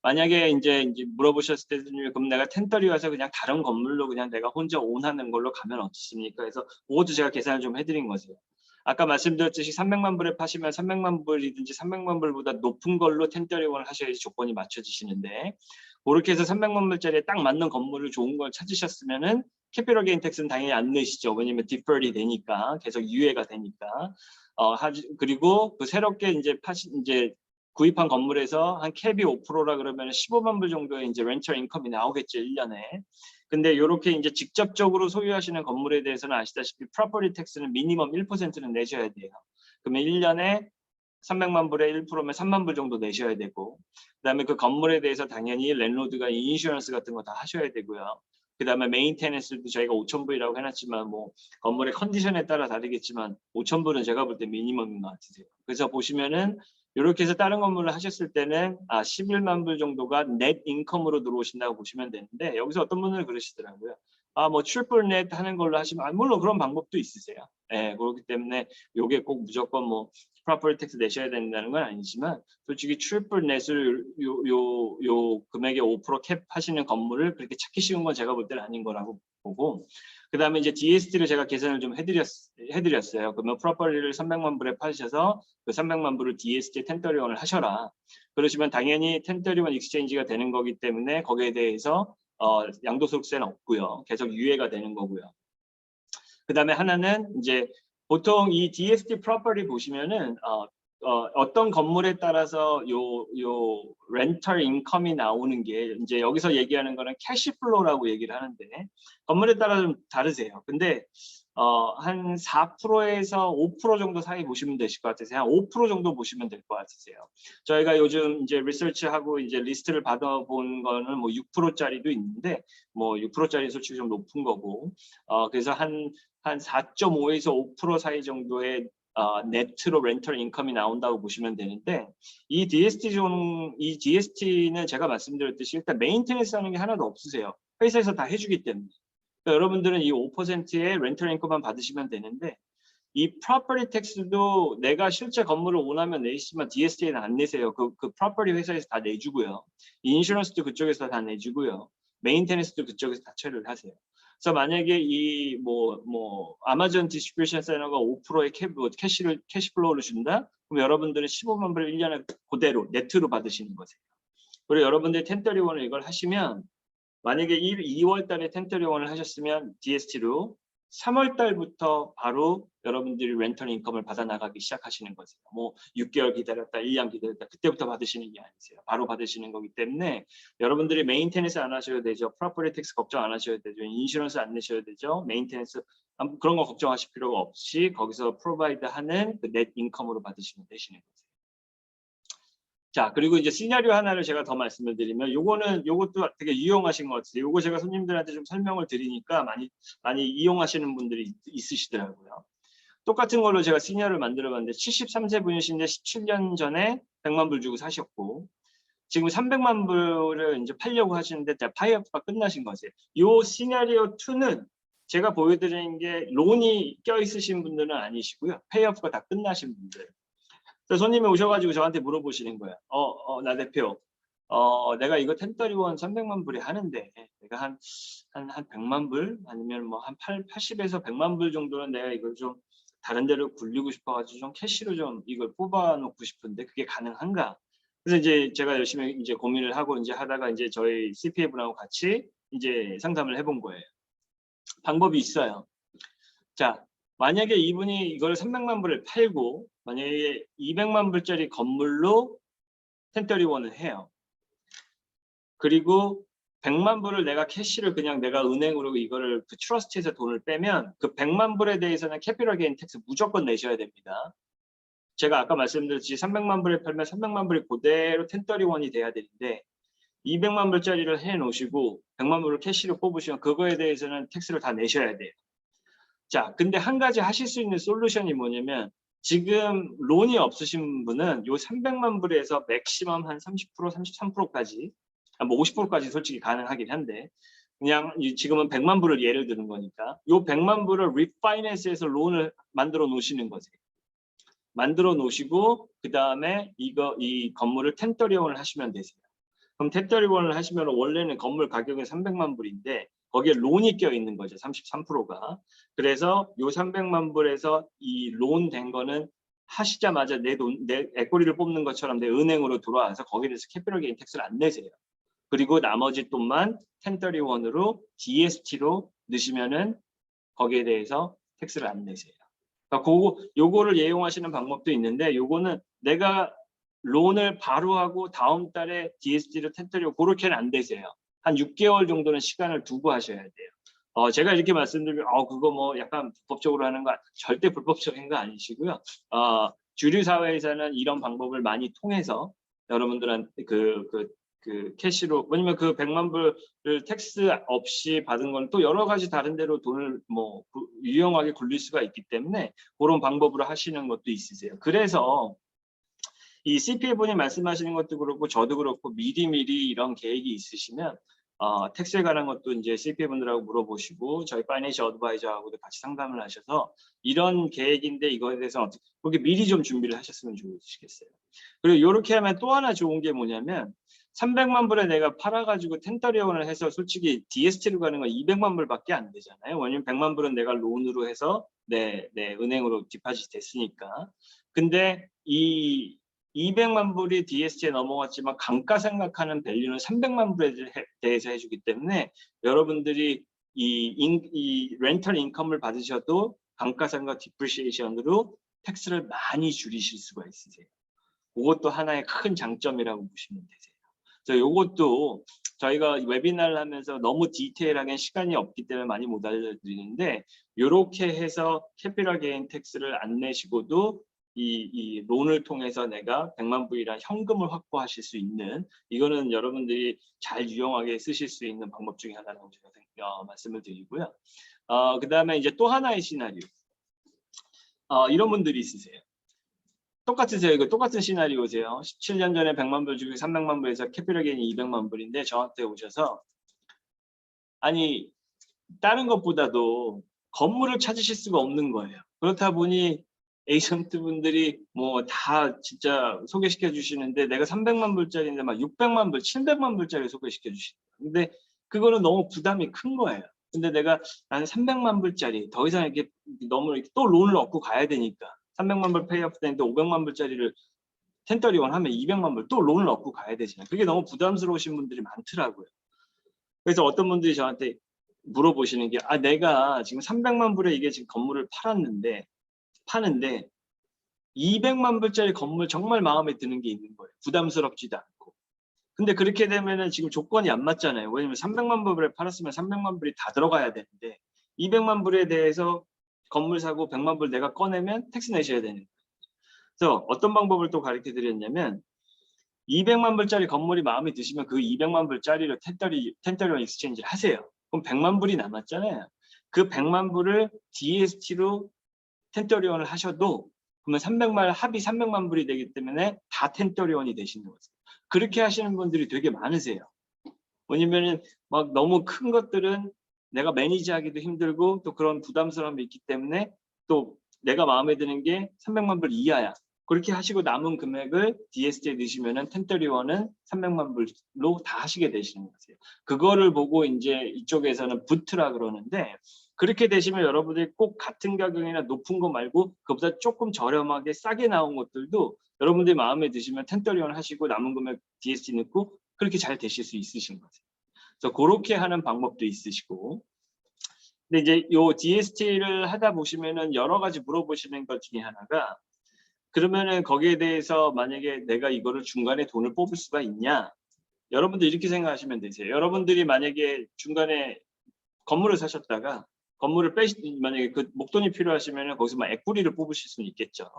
만약에 이제 물어보셨을 때 그럼 내가 1030 와서 그냥 다른 건물로 그냥 내가 혼자 온하는 걸로 가면 어떻습니까? 그래서 그것도 제가 계산을 좀 해드린 거세요. 아까 말씀드렸듯이 300만 불에 파시면 300만 불이든지 300만 불보다 높은 걸로 1031을 하셔야지 조건이 맞춰지시는데 그렇게 해서 300만 불짜리에 딱 맞는 건물을 좋은 걸 찾으셨으면은 캐피럴 게인 텍스는 당연히 안 내시죠. 왜냐면 디퍼리 되니까 계속 유예가 되니까. 그리고 그 새롭게 이제 구입한 건물에서 한 캡이 5%라 그러면 15만 불 정도의 이제 렌털 인컴이 나오겠죠, 1년에. 근데 이렇게 이제 직접적으로 소유하시는 건물에 대해서는 아시다시피 프로퍼티 텍스는 미니멈 1%는 내셔야 돼요. 그러면 1년에 300만 불에 1%면 3만 불 정도 내셔야 되고 그다음에 그 건물에 대해서 당연히 랜로드가 인슈런스 같은 거 다 하셔야 되고요. 그다음에 메인테넌스도 저희가 5,000불이라고 해놨지만 뭐 건물의 컨디션에 따라 다르겠지만 5,000불은 제가 볼 때 미니멈인 것 같으세요. 그래서 보시면은 이렇게 해서 다른 건물을 하셨을 때는 11만 불 정도가 넷 인컴으로 들어오신다고 보시면 되는데 여기서 어떤 분들은 그러시더라고요. 뭐 트리플 넷 하는 걸로 하시면 물론 그런 방법도 있으세요. 예, 그렇기 때문에 요게 꼭 무조건 뭐 프로퍼티 텍스 내셔야 된다는 건 아니지만 솔직히 트리플 넷을 요 금액의 5% 캡 하시는 건물을 그렇게 찾기 쉬운 건 제가 볼 때는 아닌 거라고 보고, 그 다음에 이제 DST를 제가 계산을 좀 해드렸어요. 그러면 프로퍼티를 300만 불에 파셔서 그 300만 불을 DST 1031을 하셔라. 그러시면 당연히 1031 익스체인지가 되는 거기 때문에 거기에 대해서 양도소득세는 없고요. 계속 유예가 되는 거고요. 그 다음에 하나는 이제 보통 이 DST 프로퍼티 보시면은 어떤 건물에 따라서 요 렌털 인컴이 나오는 게 이제 여기서 얘기하는 거는 캐시플로우라고 얘기를 하는데 건물에 따라 좀 다르세요. 근데 한 4%에서 5% 정도 사이 보시면 되실 것 같으세요. 한 5% 정도 보시면 될 것 같으세요. 저희가 요즘 이제 리서치하고 이제 리스트를 받아본 거는 뭐 6%짜리도 있는데 뭐 6%짜리 솔직히 좀 높은 거고, 그래서 한 4.5에서 5% 사이 정도의 네트로 렌털 인컴이 나온다고 보시면 되는데, 이 DST는 제가 말씀드렸듯이 일단 메인테너스 하는 게 하나도 없으세요. 회사에서 다 해주기 때문에. 그러니까 여러분들은 이 5%의 렌털 인컴만 받으시면 되는데, 이 프로퍼티 텍스도 내가 실제 건물을 원하면 내시지만 DST에는 안 내세요. 그 프로퍼티 회사에서 다 내주고요. 인슈런스도 그쪽에서 다 내주고요. 메인테너스도 그쪽에서 다 처리를 하세요. 그래서 만약에 이 아마존 디스트리뷰션 센터가 5%의 캐시플로우를 준다? 그럼 여러분들은 15만 불을 1년에 그대로 네트로 받으시는 거세요. 그리고 여러분들이 1031을 이걸 하시면 만약에 2월 달에 1031을 하셨으면 DST로 3월 달부터 바로 여러분들이 렌털 인컴을 받아 나가기 시작하시는 거세요. 뭐 6개월 기다렸다, 1년 기다렸다, 그때부터 받으시는 게 아니세요. 바로 받으시는 거기 때문에 여러분들이 메인테너스 안 하셔도 되죠. 프로퍼티 텍스 걱정 안 하셔도 되죠. 인슈런스 안 내셔도 되죠. 메인테너스 그런 거 걱정하실 필요가 없이 거기서 프로바이드 하는 그 넷 인컴으로 받으시면 되시는 거세요. 자, 그리고 이제 시나리오 하나를 제가 더 말씀을 드리면 요것도 되게 유용하신 것 같아요. 요거 제가 손님들한테 좀 설명을 드리니까 많이 이용하시는 분들이 있으시더라고요. 똑같은 걸로 제가 시나리오를 만들어 봤는데 73세 분이신데 17년 전에 100만 불 주고 사셨고 지금 300만 불을 이제 팔려고 하시는데 파이어프가 끝나신 거세요. 요 시나리오 2는 제가 보여드리는 게 론이 껴있으신 분들은 아니시고요. 페이오프가 다 끝나신 분들. 손님이 오셔가지고 저한테 물어보시는 거예요. 나 대표, 내가 이거 1031 300만 불에 하는데 내가 한 100만 불 아니면 뭐 한 80에서 100만 불 정도는 내가 이걸 좀 다른 데로 굴리고 싶어가지고 좀 캐시로 좀 이걸 뽑아놓고 싶은데 그게 가능한가? 그래서 이제 제가 열심히 이제 고민을 하고 이제 하다가 이제 저희 CPA분하고 같이 이제 상담을 해본 거예요. 방법이 있어요. 자, 만약에 이분이 이걸 300만 불을 팔고 만약에 200만 불짜리 건물로 1031을 해요. 그리고 100만 불을 내가 캐시를 그냥 내가 은행으로 이거를 그 트러스트에서 돈을 빼면 그 100만 불에 대해서는 캐피털 게인 텍스 무조건 내셔야 됩니다. 제가 아까 말씀드렸듯이 300만 불에 팔면 300만 불이 그대로 1031이 돼야 되는데 200만 불짜리를 해 놓으시고 100만 불을 캐시로 뽑으시면 그거에 대해서는 텍스를 다 내셔야 돼요. 자, 근데 한 가지 하실 수 있는 솔루션이 뭐냐면 지금 론이 없으신 분은 요 300만 불에서 맥시멈 한 30%, 33%까지 뭐 50%까지 솔직히 가능하긴 한데 그냥 지금은 100만 불을 예를 드는 거니까 요 100만 불을 리파이낸스해서 론을 만들어 놓으시는 거세요. 만들어 놓으시고 그 다음에 이 건물을 1031을 하시면 되세요. 그럼 1031을 하시면 원래는 건물 가격은 300만 불인데 거기에 론이 껴 있는 거죠. 33%가. 그래서 요 300만 불에서 이 론 된 거는 하시자마자 내 에코리를 뽑는 것처럼 내 은행으로 들어와서 거기에 대해서 캐피털 게인 텍스를 안 내세요. 그리고 나머지 돈만 1031으로 DST로 넣으시면은 거기에 대해서 텍스를 안 내세요. 그러니까 요거를 이용하시는 방법도 있는데 요거는 내가 론을 바로 하고 다음 달에 DST를 1031 그렇게는 안 되세요. 한 6개월 정도는 시간을 두고 하셔야 돼요. 제가 이렇게 말씀드리면 그거 뭐 약간 불법적으로 하는 거 절대 불법적인 거 아니시고요. 주류 사회에서는 이런 방법을 많이 통해서 여러분들한테 그 캐시로 왜냐면 그 100만 불을 텍스 없이 받은 건 또 여러 가지 다른 데로 돈을 뭐 유용하게 굴릴 수가 있기 때문에 그런 방법으로 하시는 것도 있으세요. 그래서 이 CPA 분이 말씀하시는 것도 그렇고 저도 그렇고 미리미리 이런 계획이 있으시면 텍스에 관한 것도 이제 CPA 분들하고 물어보시고 저희 파이낸셜 어드바이저하고도 같이 상담을 하셔서 이런 계획인데 이거에 대해서 어떻게 그렇게 미리 좀 준비를 하셨으면 좋으시겠어요. 그리고 이렇게 하면 또 하나 좋은 게 뭐냐면 300만 불에 내가 팔아가지고 텐더리온을 해서 솔직히 DST로 가는 건 200만 불밖에 안 되잖아요. 왜냐면 100만 불은 내가 론으로 해서 내 은행으로 디파짓 됐으니까. 근데 이 200만 불이 DST에 넘어갔지만 감가 생각하는 밸류는 300만 불에 대해서 해주기 때문에 여러분들이 이 렌털 인컴을 받으셔도 감가상각 디프리시에이션으로 텍스를 많이 줄이실 수가 있으세요. 그것도 하나의 큰 장점이라고 보시면 되세요. 그래서 이것도 저희가 웨비나를 하면서 너무 디테일하게 시간이 없기 때문에 많이 못 알려드리는데 이렇게 해서 캐피털 게인 텍스를 안 내시고도 이 론을 통해서 내가 100만 불이란 현금을 확보하실 수 있는 이거는 여러분들이 잘 유용하게 쓰실 수 있는 방법 중에 하나라고 제가 말씀을 드리고요. 그 다음에 이제 또 하나의 시나리오. 이런 분들이 있으세요. 똑같으세요. 이거 똑같은 시나리오세요. 17년 전에 100만 불 주고 300만 불에서 캐피털 게인이 200만 불인데 저한테 오셔서 아니 다른 것보다도 건물을 찾으실 수가 없는 거예요. 그렇다 보니 에이전트 분들이 뭐 다 진짜 소개시켜 주시는데 내가 300만 불짜리인데 막 600만 불, 700만 불짜리 소개시켜 주시는 거예요. 근데 그거는 너무 부담이 큰 거예요. 근데 나는 300만 불짜리 더 이상 이렇게 너무 이렇게 또 론을 얻고 가야 되니까 300만 불 페이오프 되는데 500만 불짜리를 텐더리원 하면 200만 불 또 론을 얻고 가야 되잖아요. 그게 너무 부담스러우신 분들이 많더라고요. 그래서 어떤 분들이 저한테 물어보시는 게 내가 지금 300만 불에 이게 지금 건물을 파는데 200만 불짜리 건물 정말 마음에 드는 게 있는 거예요. 부담스럽지도 않고. 근데 그렇게 되면은 지금 조건이 안 맞잖아요. 왜냐면 300만 불에 팔았으면 300만 불이 다 들어가야 되는데 200만 불에 대해서 건물 사고 100만 불 내가 꺼내면 텍스 내셔야 되는 거예요. 그래서 어떤 방법을 또 가르쳐 드렸냐면 200만 불짜리 건물이 마음에 드시면 그 200만 불짜리로 텐더리온 익스체인지를 하세요. 그럼 100만 불이 남았잖아요. 그 100만 불을 DST로 텐더리온을 하셔도 그러면 300만 합이 300만 불이 되기 때문에 다 텐더리온이 되시는 거죠. 그렇게 하시는 분들이 되게 많으세요. 왜냐면은 막 너무 큰 것들은 내가 매니지하기도 힘들고 또 그런 부담스러움이 있기 때문에 또 내가 마음에 드는 게 300만 불 이하야. 그렇게 하시고 남은 금액을 DST에 넣으시면은 텐더리원은 300만 불로 다 하시게 되시는 거세요. 그거를 보고 이제 이쪽에서는 부트라 그러는데 그렇게 되시면 여러분들이 꼭 같은 가격이나 높은 거 말고 그보다 조금 저렴하게 싸게 나온 것들도 여러분들이 마음에 드시면 텐더리원 하시고 남은 금액 DST 넣고 그렇게 잘 되실 수 있으신 거세요. 그래서 그렇게 하는 방법도 있으시고 근데 이제 요 DST를 하다 보시면은 여러 가지 물어보시는 것 중에 하나가 그러면은 거기에 대해서 만약에 내가 이거를 중간에 돈을 뽑을 수가 있냐? 여러분들 이렇게 생각하시면 되세요. 여러분들이 만약에 중간에 건물을 사셨다가 건물을 만약에 그 목돈이 필요하시면은 거기서 막 에쿠리를 뽑으실 수는 있겠죠.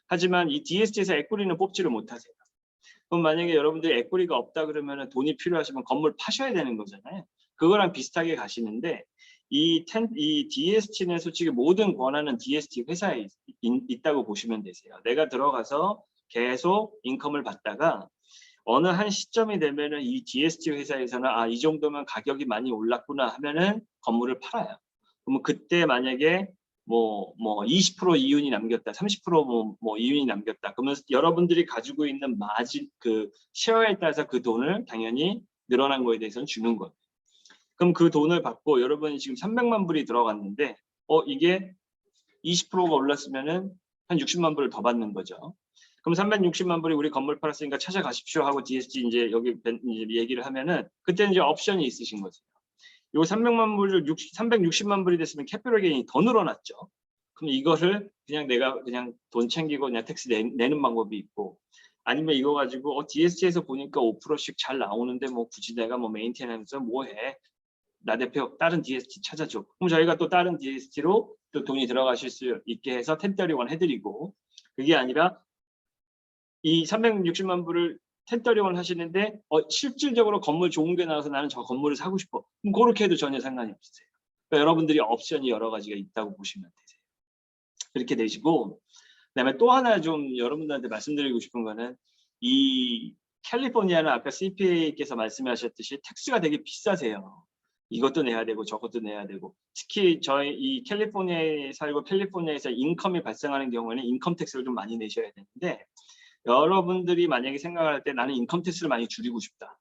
하지만 이 DST에서 에쿠리는 뽑지를 못하세요. 그럼 만약에 여러분들이 에쿠리가 없다 그러면은 돈이 필요하시면 건물 파셔야 되는 거잖아요. 그거랑 비슷하게 가시는데 이 DST는 솔직히 모든 권한은 DST 회사에 있다고 보시면 되세요. 내가 들어가서 계속 인컴을 받다가 어느 한 시점이 되면은 이 DST 회사에서는 이 정도면 가격이 많이 올랐구나 하면은 건물을 팔아요. 그러면 그때 만약에 뭐 20% 이윤이 남겼다, 30% 뭐 이윤이 남겼다. 그러면 여러분들이 가지고 있는 마진 그 쉐어에 따라서 그 돈을 당연히 늘어난 거에 대해서는 주는 거예요. 그럼 그 돈을 받고 여러분이 지금 300만 불이 들어갔는데 이게 20%가 올랐으면은 한 60만 불을 더 받는 거죠. 그럼 360만 불이 우리 건물 팔았으니까 찾아가십시오 하고 DST 이제 여기 얘기를 하면은 그때는 이제 옵션이 있으신 거죠. 요 300만 불을 360만 불이 됐으면 캐피털 게인이 더 늘어났죠. 그럼 이거를 그냥 내가 그냥 돈 챙기고 그냥 텍스 내는 방법이 있고 아니면 이거 가지고 DST에서 보니까 5%씩 잘 나오는데 뭐 굳이 내가 뭐 메인테너ન્스 뭐 해. 나 대표 다른 DST 찾아줘. 그럼 저희가 또 다른 DST로 또 돈이 들어가실 수 있게 해서 텐더리원 해드리고 그게 아니라 이 360만 불을 텐더리원 하시는데 실질적으로 건물 좋은 게 나와서 나는 저 건물을 사고 싶어. 그럼 그렇게 해도 전혀 상관이 없으세요. 그러니까 여러분들이 옵션이 여러 가지가 있다고 보시면 되세요. 그렇게 되시고 그다음에 또 하나 좀 여러분들한테 말씀드리고 싶은 거는 이 캘리포니아는 아까 CPA께서 말씀하셨듯이 텍스가 되게 비싸세요. 이것도 내야 되고 저것도 내야 되고, 특히 저희 이 캘리포니아에 살고 캘리포니아에서 인컴이 발생하는 경우에는 인컴 텍스를 좀 많이 내셔야 되는데, 여러분들이 만약에 생각할 때 나는 인컴 텍스를 많이 줄이고 싶다.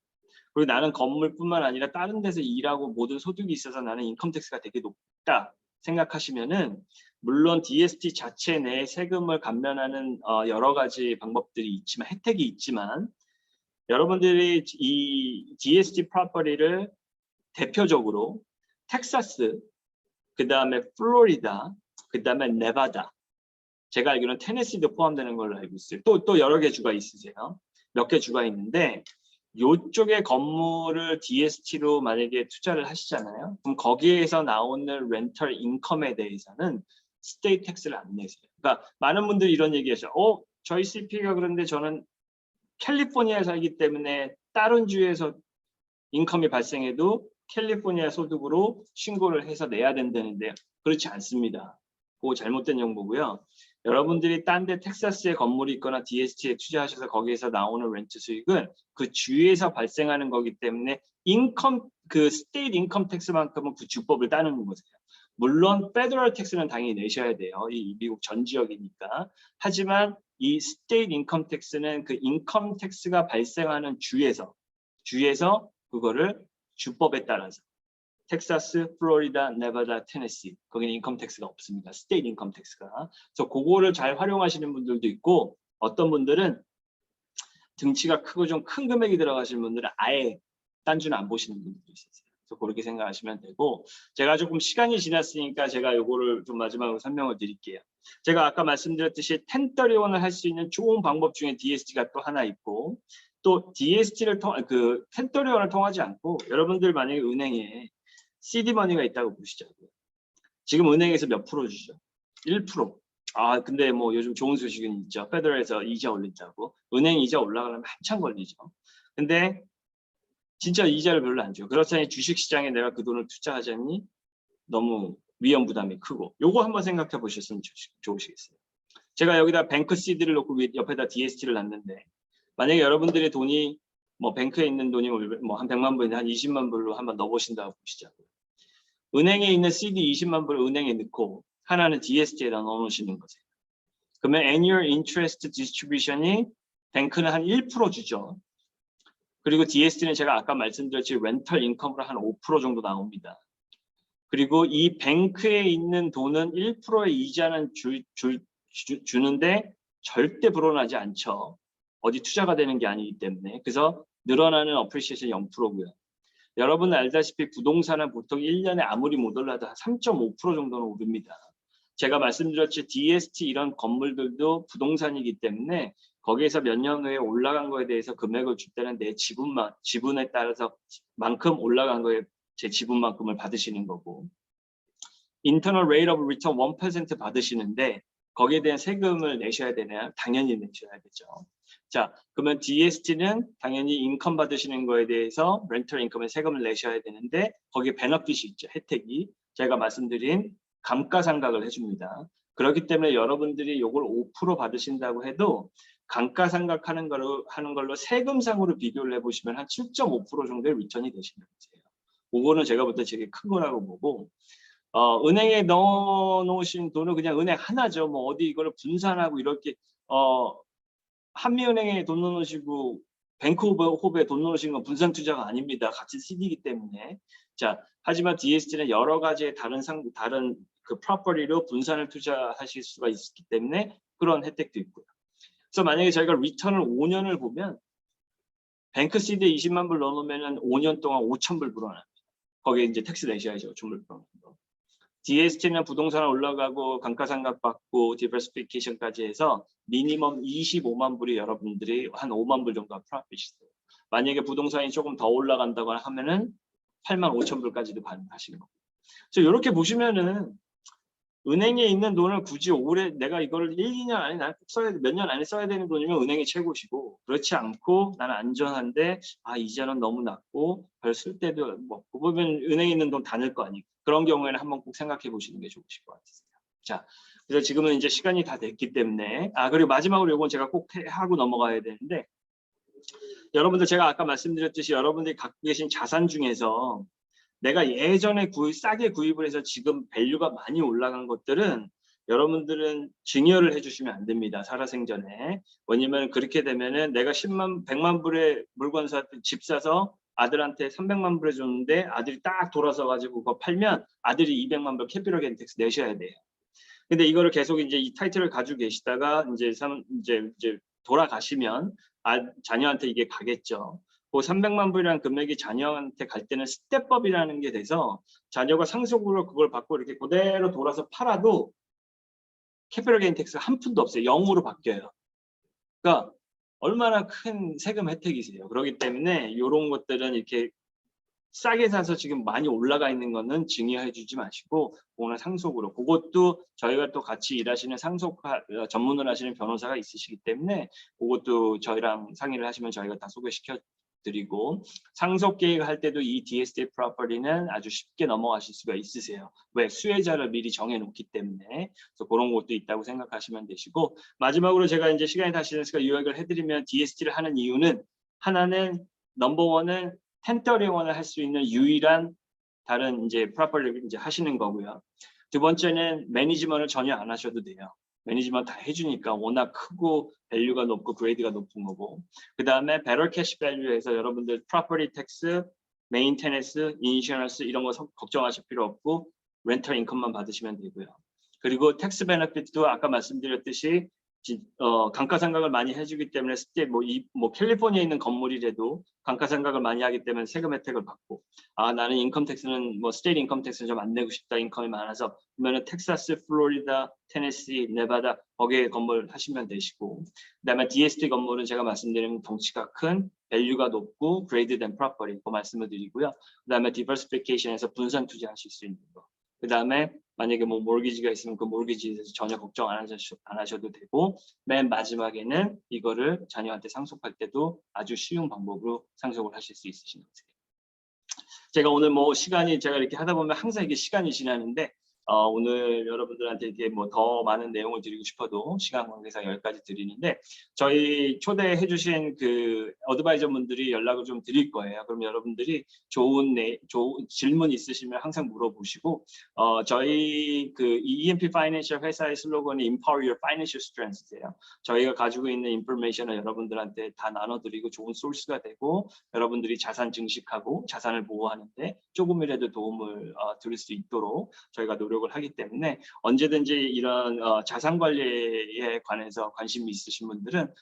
그리고 나는 건물뿐만 아니라 다른 데서 일하고 모든 소득이 있어서 나는 인컴 텍스가 되게 높다 생각하시면은, 물론 DST 자체 내 세금을 감면하는 여러 가지 방법들이 있지만, 혜택이 있지만, 여러분들이 이 DST 프로퍼티를 대표적으로 텍사스, 그 다음에 플로리다, 그 다음에 네바다, 제가 알기로는 테네시도 포함되는 걸로 알고 있어요. 또 여러 개 주가 있으세요. 몇 개 주가 있는데, 요쪽에 건물을 DST로 만약에 투자를 하시잖아요. 그럼 거기에서 나오는 렌털 인컴에 대해서는 스테이트 텍스를 안 내세요. 그러니까 많은 분들이 이런 얘기하셔요. 저희 CPA가 그런데 저는 캘리포니아에 살기 때문에 다른 주에서 인컴이 발생해도 캘리포니아 소득으로 신고를 해서 내야 된다는데, 그렇지 않습니다. 그거 잘못된 정보고요. 여러분들이 딴 데 텍사스에 건물이 있거나 DST에 투자하셔서 거기에서 나오는 렌트 수익은 그 주에서 발생하는 거기 때문에 그 스테이트 인컴 텍스만큼은 그 주법을 따르는 거세요. 물론 페더럴 텍스는 당연히 내셔야 돼요. 이 미국 전 지역이니까. 하지만 이 스테이트 인컴 텍스는 그 인컴 텍스가 발생하는 주에서 그거를 주법에 따라서 텍사스, 플로리다, 네바다, 테네시, 거기는 인컴 텍스가 없습니다. 스테이트 인컴 텍스가. 그래서 그거를 잘 활용하시는 분들도 있고, 어떤 분들은 등치가 크고 좀 큰 금액이 들어가시는 분들은 아예 딴 주는 안 보시는 분들도 있어요. 그래서 그렇게 생각하시면 되고, 제가 조금 시간이 지났으니까 제가 요거를 좀 마지막으로 설명을 드릴게요. 제가 아까 말씀드렸듯이 1031을 할 수 있는 좋은 방법 중에 DST가 또 하나 있고, 또 DST를 1031을 통하지 않고, 여러분들 만약에 은행에 CD머니가 있다고 보시자고요. 지금 은행에서 몇 프로 주죠? 1%. 근데 뭐 요즘 좋은 소식은 있죠. 페더럴에서 이자 올린다고. 은행 이자 올라가려면 한참 걸리죠. 근데 진짜 이자를 별로 안 줘요. 그렇다니 주식시장에 내가 그 돈을 투자하자니 너무 위험 부담이 크고, 요거 한번 생각해 보셨으면 좋으시겠어요. 제가 여기다 뱅크 CD를 놓고 옆에다 DST를 놨는데, 만약에 여러분들의 돈이 뭐 뱅크에 있는 돈이 뭐 한 100만 불이나 한 20만 불로 한번 넣어보신다고 보시자고요. 은행에 있는 CD 20만 불을 은행에 넣고 하나는 DST에다 넣어놓으시는 거세요. 그러면 annual interest distribution이 뱅크는 한 1% 주죠. 그리고 DST는 제가 아까 말씀드렸지 렌털 인컴으로 한 5% 정도 나옵니다. 그리고 이 뱅크에 있는 돈은 1%의 이자는 주는데 절대 불어나지 않죠. 어디 투자가 되는 게 아니기 때문에. 그래서 늘어나는 어프리시에이션 0%고요. 여러분 알다시피 부동산은 보통 1년에 아무리 못 올라도 한 3.5% 정도는 오릅니다. 제가 말씀드렸지 DST 이런 건물들도 부동산이기 때문에 거기에서 몇 년 후에 올라간 거에 대해서 금액을 줄 때는 내 지분에 따라서 만큼 올라간 거에 제 지분만큼을 받으시는 거고, Internal Rate of Return 1% 받으시는데 거기에 대한 세금을 내셔야 되나요? 당연히 내셔야겠죠. 자, 그러면 DST는 당연히 인컴 받으시는 거에 대해서 렌털 인컴에 세금을 내셔야 되는데 거기에 베너핏이 있죠. 혜택이. 제가 말씀드린 감가상각을 해줍니다. 그렇기 때문에 여러분들이 이걸 5% 받으신다고 해도 감가상각하는 걸로 세금상으로 비교를 해보시면 한 7.5% 정도의 리턴이 되시는 거예요. 그거는 제가 볼 때 되게 큰 거라고 보고, 은행에 넣어놓으신 돈은 그냥 은행 하나죠. 뭐 어디 이거를 분산하고 이렇게 한미은행에 돈 넣으시고 뱅크오브에 돈 넣으신 건 분산 투자가 아닙니다. 같이 CD이기 때문에. 자, 하지만 DST는 여러 가지의 다른 그 프로퍼티로 분산을 투자하실 수가 있기 때문에 그런 혜택도 있고요. 그래서 만약에 저희가 리턴을 5년을 보면 뱅크 CD에 20만 불 넣어놓으면 5년 동안 5천 불 불어납니다. 거기에 이제 텍스 내셔야죠. 5천 불 불어나는 거. DST는 부동산 올라가고 감가상각 받고 디버시피케이션까지 해서 미니멈 25만 불이 여러분들이 한 5만 불 정도가 프로핏이 있어요. 만약에 부동산이 조금 더 올라간다고 하면은 8만 5천 불까지도 가능하신 거고. 그래서 이렇게 보시면은 은행에 있는 돈을 굳이 올해 내가 이거를 1, 2년 안에 나는 꼭 써야 돼, 몇 년 안에 써야 되는 돈이면 은행이 최고시고, 그렇지 않고 나는 안전한데 이자는 너무 낮고 별 쓸 때도 뭐 보면 은행에 있는 돈 다 넣을 거 아니에요. 그런 경우에는 한번 꼭 생각해 보시는 게 좋으실 것 같으세요. 자, 그래서 지금은 이제 시간이 다 됐기 때문에 그리고 마지막으로 이건 제가 꼭 하고 넘어가야 되는데, 여러분들 제가 아까 말씀드렸듯이 여러분들이 갖고 계신 자산 중에서 내가 예전에 싸게 구입을 해서 지금 밸류가 많이 올라간 것들은 여러분들은 증여를 해주시면 안 됩니다. 살아생전에. 왜냐면 그렇게 되면은 내가 100만 불의 물건 집 사서 아들한테 300만 불에 줬는데 아들이 딱 돌아서 가지고 그거 팔면 아들이 200만 불 캐피털 게인 텍스 내셔야 돼요. 근데 이거를 계속 이제 이 타이틀을 가지고 계시다가 이제 돌아가시면 자녀한테 이게 가겠죠. 그 300만 불이라는 금액이 자녀한테 갈 때는 스텝법이라는 게 돼서 자녀가 상속으로 그걸 받고 이렇게 그대로 돌아서 팔아도 캐피털 게인 텍스가 한 푼도 없어요. 0으로 바뀌어요. 그러니까 얼마나 큰 세금 혜택이세요. 그렇기 때문에 이런 것들은 이렇게 싸게 사서 지금 많이 올라가 있는 거는 증여해 주지 마시고 그거는 상속으로, 그것도 저희가 또 같이 일하시는 전문을 하시는 변호사가 있으시기 때문에 그것도 저희랑 상의를 하시면 저희가 다 소개시켜 드리고, 상속 계획을 할 때도 이 DST 프로퍼티는 아주 쉽게 넘어가실 수가 있으세요. 왜? 수혜자를 미리 정해 놓기 때문에. 그래서 그런 것도 있다고 생각하시면 되시고, 마지막으로 제가 이제 시간이 다 지났으니까 요약을 해드리면 DST를 하는 이유는 하나는 넘버원은 1031을 할 수 있는 유일한 다른 이제 프로퍼티를 이제 하시는 거고요. 두 번째는 매니지먼트를 전혀 안 하셔도 돼요. 매니지먼트 다 해주니까 워낙 크고 밸류가 높고 그레이드가 높은 거고, 그 다음에 better cash value에서 여러분들 property tax, maintenance, insurance 이런 거 걱정하실 필요 없고 렌털 인컴만 받으시면 되고요. 그리고 텍스 베네핏도 아까 말씀드렸듯이 감가상각을 많이 해주기 때문에 캘리포니아에 있는 건물이라도 감가상각을 많이 하기 때문에 세금 혜택을 받고, 나는 인컴택스는 스테이트 인컴택스는 좀 안 내고 싶다, 인컴이 많아서, 그러면은 텍사스, 플로리다, 테네시, 네바다 거기에 건물 하시면 되시고, 그다음에 DST 건물은 제가 말씀드린 덩치가 큰, 밸류가 높고 그레이드된 프로퍼티 그 말씀을 드리고요. 그다음에 디버시피케이션에서 분산 투자하실 수 있는 거. 그다음에 만약에 모르기지가 있으면 그 모르기지에 대해서 전혀 걱정 안 하셔도 되고, 맨 마지막에는 이거를 자녀한테 상속할 때도 아주 쉬운 방법으로 상속을 하실 수 있으신 거세요. 제가 오늘 시간이 제가 이렇게 하다 보면 항상 이게 시간이 지나는데 오늘 여러분들한테 이게 더 많은 내용을 드리고 싶어도 시간 관계상 여기까지 드리는데, 저희 초대해 주신 그 어드바이저 분들이 연락을 좀 드릴 거예요. 그럼 여러분들이 좋은 질문 있으시면 항상 물어보시고, 저희 그 EMP 파이낸셜 회사의 슬로건이 Empower Your Financial Strength예요. 저희가 가지고 있는 인포메이션을 여러분들한테 다 나눠드리고 좋은 소스가 되고, 여러분들이 자산 증식하고 자산을 보호하는데 조금이라도 도움을 드릴 수 있도록 저희가 노력을 하기 때문에, 언제든지 이런 자산 관리에 관해서 관심이 있으신 분들은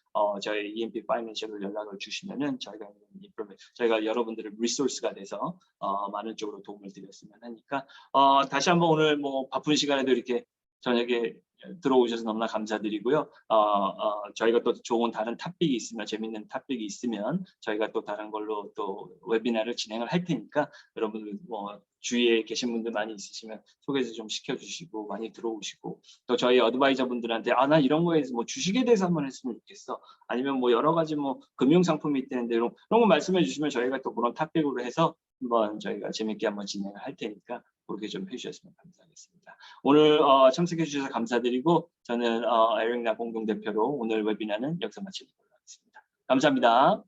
저희 EMP 파이낸셜로 연락을 주시면은 저희가 여러분들의 리소스가 돼서 많은 쪽으로 도움을 드렸으면 하니까, 다시 한번 오늘 바쁜 시간에도 이렇게 저녁에 들어오셔서 너무나 감사드리고요. 저희가 또 좋은 다른 탑픽이 있으면, 재밌는 탑픽이 있으면 저희가 또 다른 걸로 또 웨비나를 진행을 할 테니까, 여러분들 주위에 계신 분들 많이 있으시면 소개서 좀 시켜주시고 많이 들어오시고, 또 저희 어드바이저 분들한테 나 이런 거에 주식에 대해서 한번 했으면 좋겠어, 아니면 여러 가지 금융 상품이 있다는데 이런 거 말씀해 주시면 저희가 또 그런 탑픽으로 해서 한번 저희가 재밌게 한번 진행을 할 테니까 그렇게 좀 해주셨으면 감사하겠습니다. 오늘 참석해 주셔서 감사드리고, 저는 에릭 나 공동대표로 오늘 웨비나는 여기서 마치도록 하겠습니다. 감사합니다.